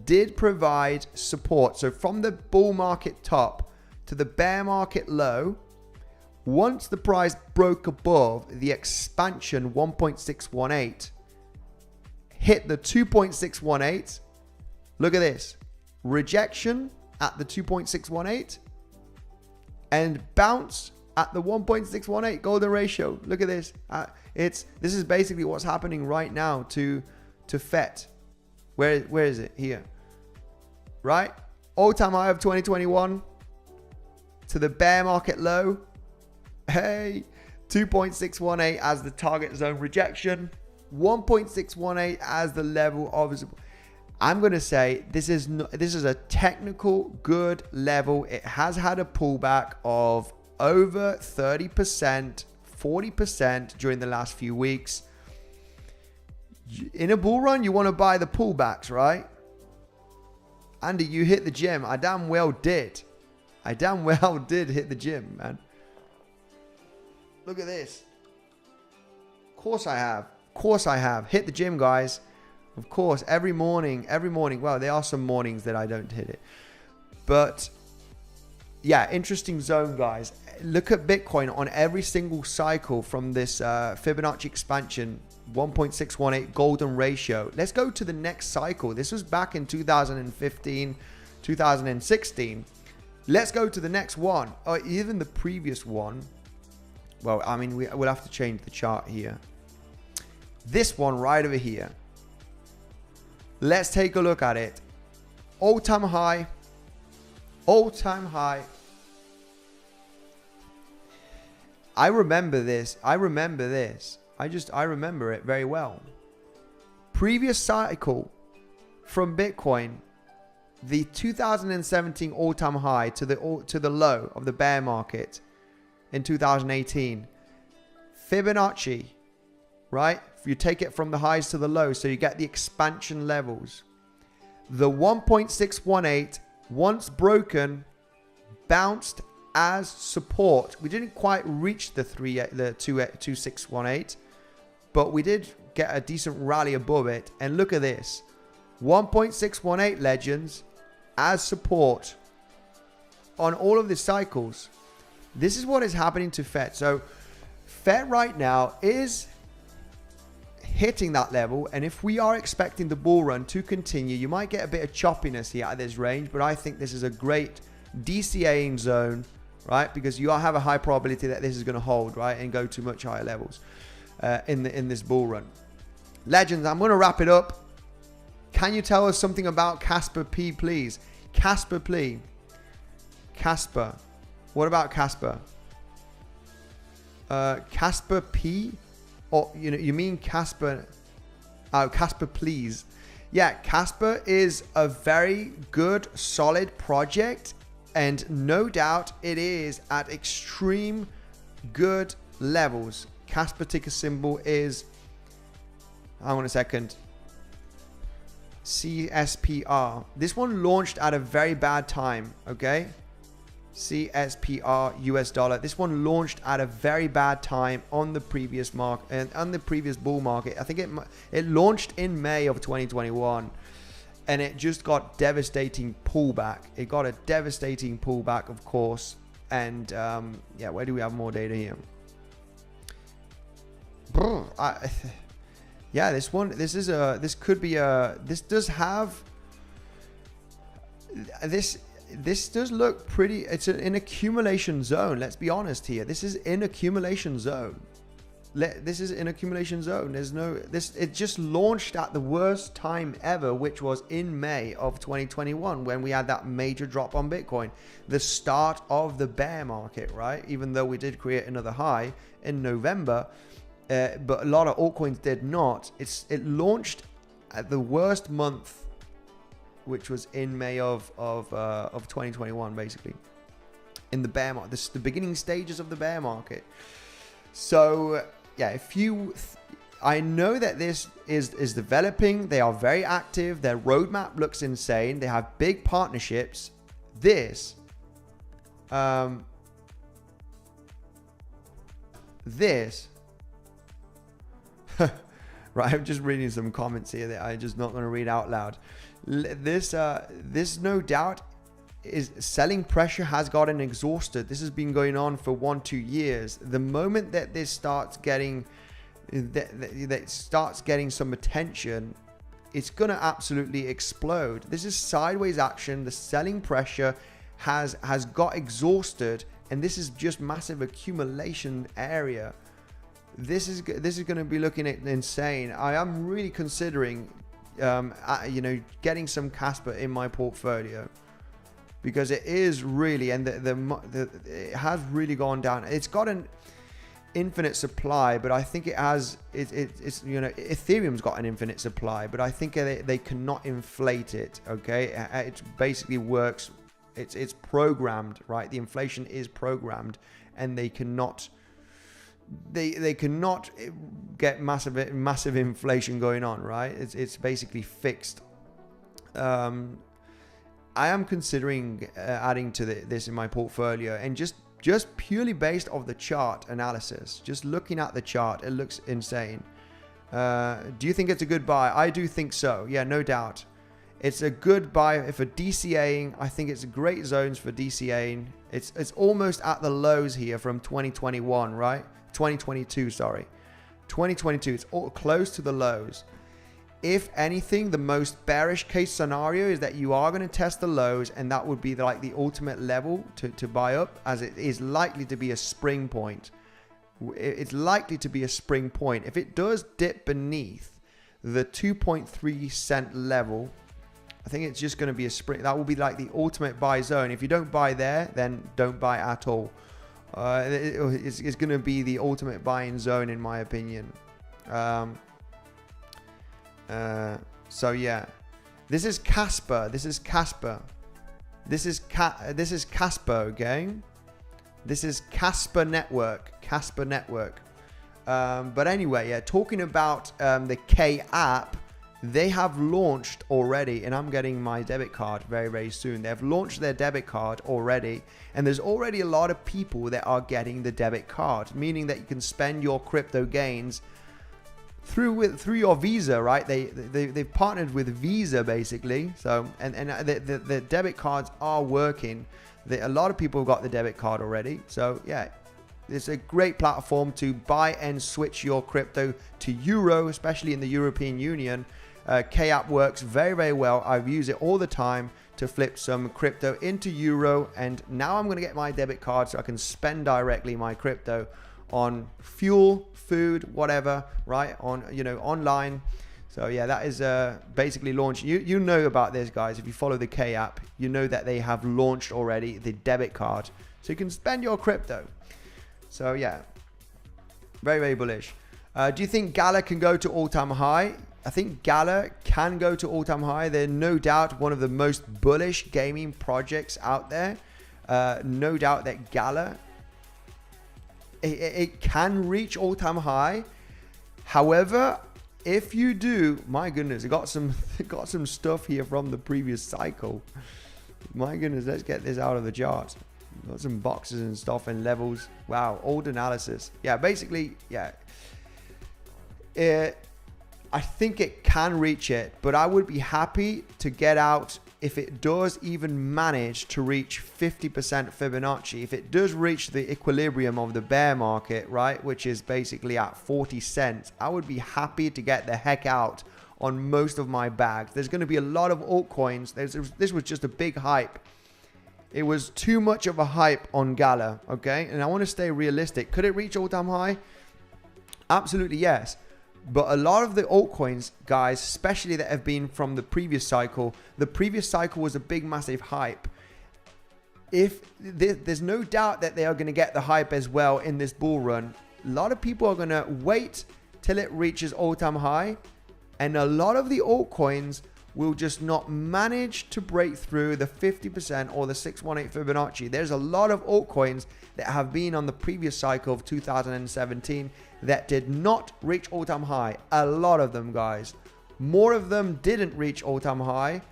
did provide support. So from the bull market top to the bear market low, once the price broke above the expansion 1.618, hit the 2.618, look at this. Rejection at the 2.618 and bounce at the 1.618 golden ratio. Look at this. This is basically what's happening right now to FET. Where is it? Here. Right? All-time high of 2021 to the bear market low. Hey, 2.618 as the target zone rejection. 1.618 as the level of support. I'm going to say this is a technical good level. It has had a pullback of over 30%, 40% during the last few weeks. In a bull run, you want to buy the pullbacks, right? Andy, you hit the gym. I damn well did. I damn well did hit the gym, man. Look at this. Of course I have. Of course I have. Hit the gym, guys. Of course, every morning. Well, there are some mornings that I don't hit it. But yeah, interesting zone, guys. Look at Bitcoin on every single cycle from this Fibonacci expansion, 1.618 golden ratio. Let's go to the next cycle. This was back in 2015, 2016. Let's go to the next one, or even the previous one. Well, I mean, we'll have to change the chart here. This one right over here. Let's take a look at it. All-time high, I remember this. I remember it very well. Previous cycle from Bitcoin, the 2017 all-time high to the low of the bear market in 2018. Fibonacci, right? You take it from the highs to the lows, so you get the expansion levels. The 1.618, once broken, bounced as support. We didn't quite reach the 2618, but we did get a decent rally above it. And look at this, 1.618 legends as support on all of the cycles. This is what is happening to FET. So FET right now is hitting that level, and if we are expecting the bull run to continue, you might get a bit of choppiness here at this range, but I think this is a great DCAing zone, right? Because you have a high probability that this is going to hold, right, and go to much higher levels in this bull run. Legends, I'm going to wrap it up. Can you tell us something about Casper P, please? Casper P. Casper. What about Casper? Casper P? Or, you mean Casper? Oh, Casper, please. Yeah, Casper is a very good, solid project. And no doubt it is at extreme good levels. Casper ticker symbol is, hang on a second, CSPR. This one launched at a very bad time, okay? CSPR US dollar. This one launched at a very bad time on the previous market and on the previous bull market. I think it launched in May of 2021, and it just got devastating pullback. It got a devastating pullback, of course. And yeah, where do we have more data here? Yeah, this does look pretty. It's an accumulation zone. Let's be honest here. This is in accumulation zone. This is in accumulation zone. There's no this. It just launched at the worst time ever, which was in May of 2021 when we had that major drop on Bitcoin, the start of the bear market, right? Even though we did create another high in November, but a lot of altcoins did not. It launched at the worst month, which was in May of 2021, basically, in the bear market, the beginning stages of the bear market. So yeah, I know that this is developing. They are very active. Their roadmap looks insane. They have big partnerships. This right, I'm just reading some comments here that I'm just not going to read out loud. This no doubt is selling pressure has gotten exhausted. This has been going on for 1-2 years. The moment that this starts getting some attention, it's gonna absolutely explode. This is sideways action. The selling pressure has got exhausted, and this is just massive accumulation area. This is going to be looking at insane. I am really considering getting some Casper in my portfolio, because it is really, and it has really gone down. It's got an infinite supply, but I think it's Ethereum's got an infinite supply, but I think they cannot inflate it. Okay, it basically works. It's programmed, right? The inflation is programmed, and they cannot get massive inflation going on, right? It's basically fixed. I am considering adding to this in my portfolio, and just purely based off the chart analysis, just looking at the chart, it looks insane. Do you think it's a good buy? I do think so. Yeah, no doubt. It's a good buy for DCAing. I think it's great zones for DCAing. It's almost at the lows here from 2021, right? 2022, sorry. 2022, it's all close to the lows. If anything, the most bearish case scenario is that you are going to test the lows, and that would be like the ultimate level to buy up, as it is likely to be a spring point. It's likely to be a spring point. If it does dip beneath the 2.3 cent level, I think it's just going to be a spring. That will be like the ultimate buy zone. If you don't buy there, then don't buy at all. It's going to be the ultimate buying zone in my opinion. So yeah, this is Casper. This is Casper. This is Casper. Okay, this is Casper network. Casper network. But anyway, yeah, talking about the K app, they have launched already, and I'm getting my debit card very, very soon. They've launched their debit card already, and there's already a lot of people that are getting the debit card, meaning that you can spend your crypto gains through your Visa, right? They've partnered with Visa basically. So and the debit cards are working. A lot of people have got the debit card already. So yeah, it's a great platform to buy and switch your crypto to euro, especially in the European Union. K app works very, very well. I've used it all the time to flip some crypto into euro, and now I'm going to get my debit card so I can spend directly my crypto on fuel, food, whatever, right? On, you know, online. So yeah, that is basically launched. You know about this, guys. If you follow the K app, you know that they have launched already the debit card, so you can spend your crypto. So yeah, very, very bullish. Do you think Gala can go to all-time high? I think Gala can go to all-time high. They're no doubt one of the most bullish gaming projects out there. No doubt that Gala, it can reach all-time high. However, if you do, my goodness, it got some stuff here from the previous cycle. My goodness, let's get this out of the chart. Got some boxes and stuff and levels. Wow, old analysis. Yeah, basically, yeah. I think it can reach it, but I would be happy to get out if it does even manage to reach 50% Fibonacci. If it does reach the equilibrium of the bear market, right, which is basically at 40 cents, I would be happy to get the heck out on most of my bags. There's going to be a lot of altcoins. This was just a big hype. It was too much of a hype on Gala, okay? And I want to stay realistic. Could it reach all-time high? Absolutely, yes. But a lot of the altcoins, guys, especially that have been from the previous cycle was a big, massive hype. If there's no doubt that they are going to get the hype as well in this bull run. A lot of people are going to wait till it reaches all-time high, and a lot of the altcoins will just not manage to break through the 50% or the 618 Fibonacci. There's a lot of altcoins that have been on the previous cycle of 2017 that did not reach all-time high. A lot of them, guys. More of them didn't reach all-time high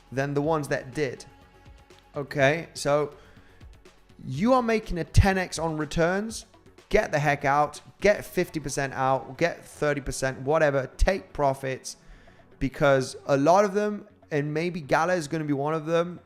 than the ones that did. Okay, so you are making a 10x on returns. Get the heck out. Get 50% out. Get 30%, whatever. Take profits. Because a lot of them, and maybe Gala is going to be one of them,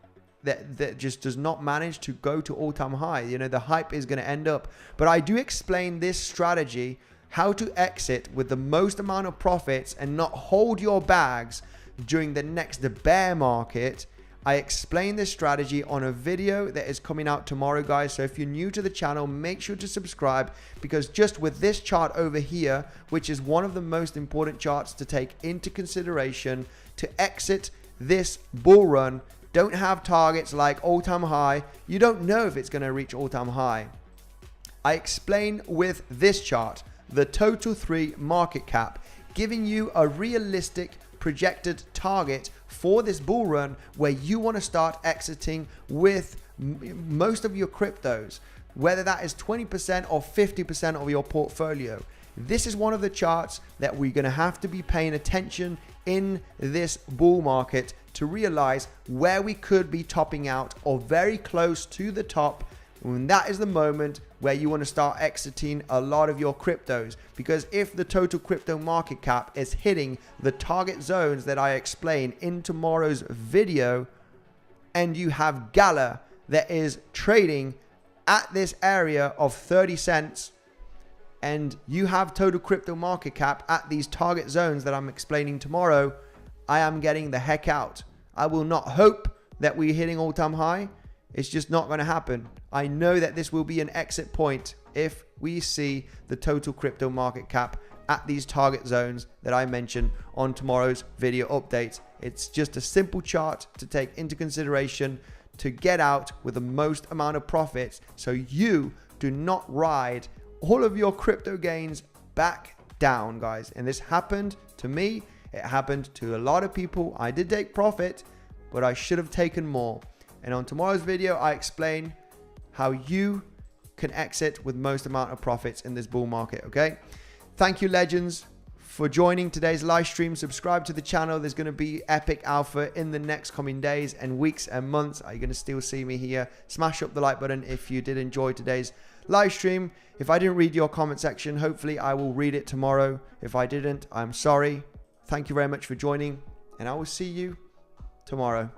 that just does not manage to go to all-time high. You know, the hype is going to end up. But I do explain this strategy, how to exit with the most amount of profits and not hold your bags during the next bear market. I explain this strategy on a video that is coming out tomorrow, guys. So if you're new to the channel, make sure to subscribe, because just with this chart over here, which is one of the most important charts to take into consideration to exit this bull run, don't have targets like all-time high. You don't know if it's going to reach all-time high. I explain with this chart, the total 3 market cap, giving you a realistic projected target for this bull run where you want to start exiting with most of your cryptos, whether that is 20% or 50% of your portfolio. This is one of the charts that we're going to have to be paying attention in this bull market to realize where we could be topping out or very close to the top. And that is the moment where you want to start exiting a lot of your cryptos, because if the total crypto market cap is hitting the target zones that I explain in tomorrow's video, and you have Gala that is trading at this area of 30 cents, and you have total crypto market cap at these target zones that I'm explaining tomorrow, I am getting the heck out. I will not hope that we're hitting all-time high. It's just not going to happen. I know that this will be an exit point if we see the total crypto market cap at these target zones that I mentioned on tomorrow's video update. It's just a simple chart to take into consideration to get out with the most amount of profits, so you Do not ride all of your crypto gains back down, guys. And this happened to me. It happened to a lot of people. I did take profit, but I should have taken more. And on tomorrow's video, I explain how you can exit with most amount of profits in this bull market, okay? Thank you, legends, for joining today's live stream. Subscribe to the channel. There's going to be epic alpha in the next coming days and weeks and months. Are you going to still see me here? Smash up the like button if you did enjoy today's live stream. If I didn't read your comment section, hopefully I will read it tomorrow. If I didn't, I'm sorry. Thank you very much for joining, and I will see you tomorrow.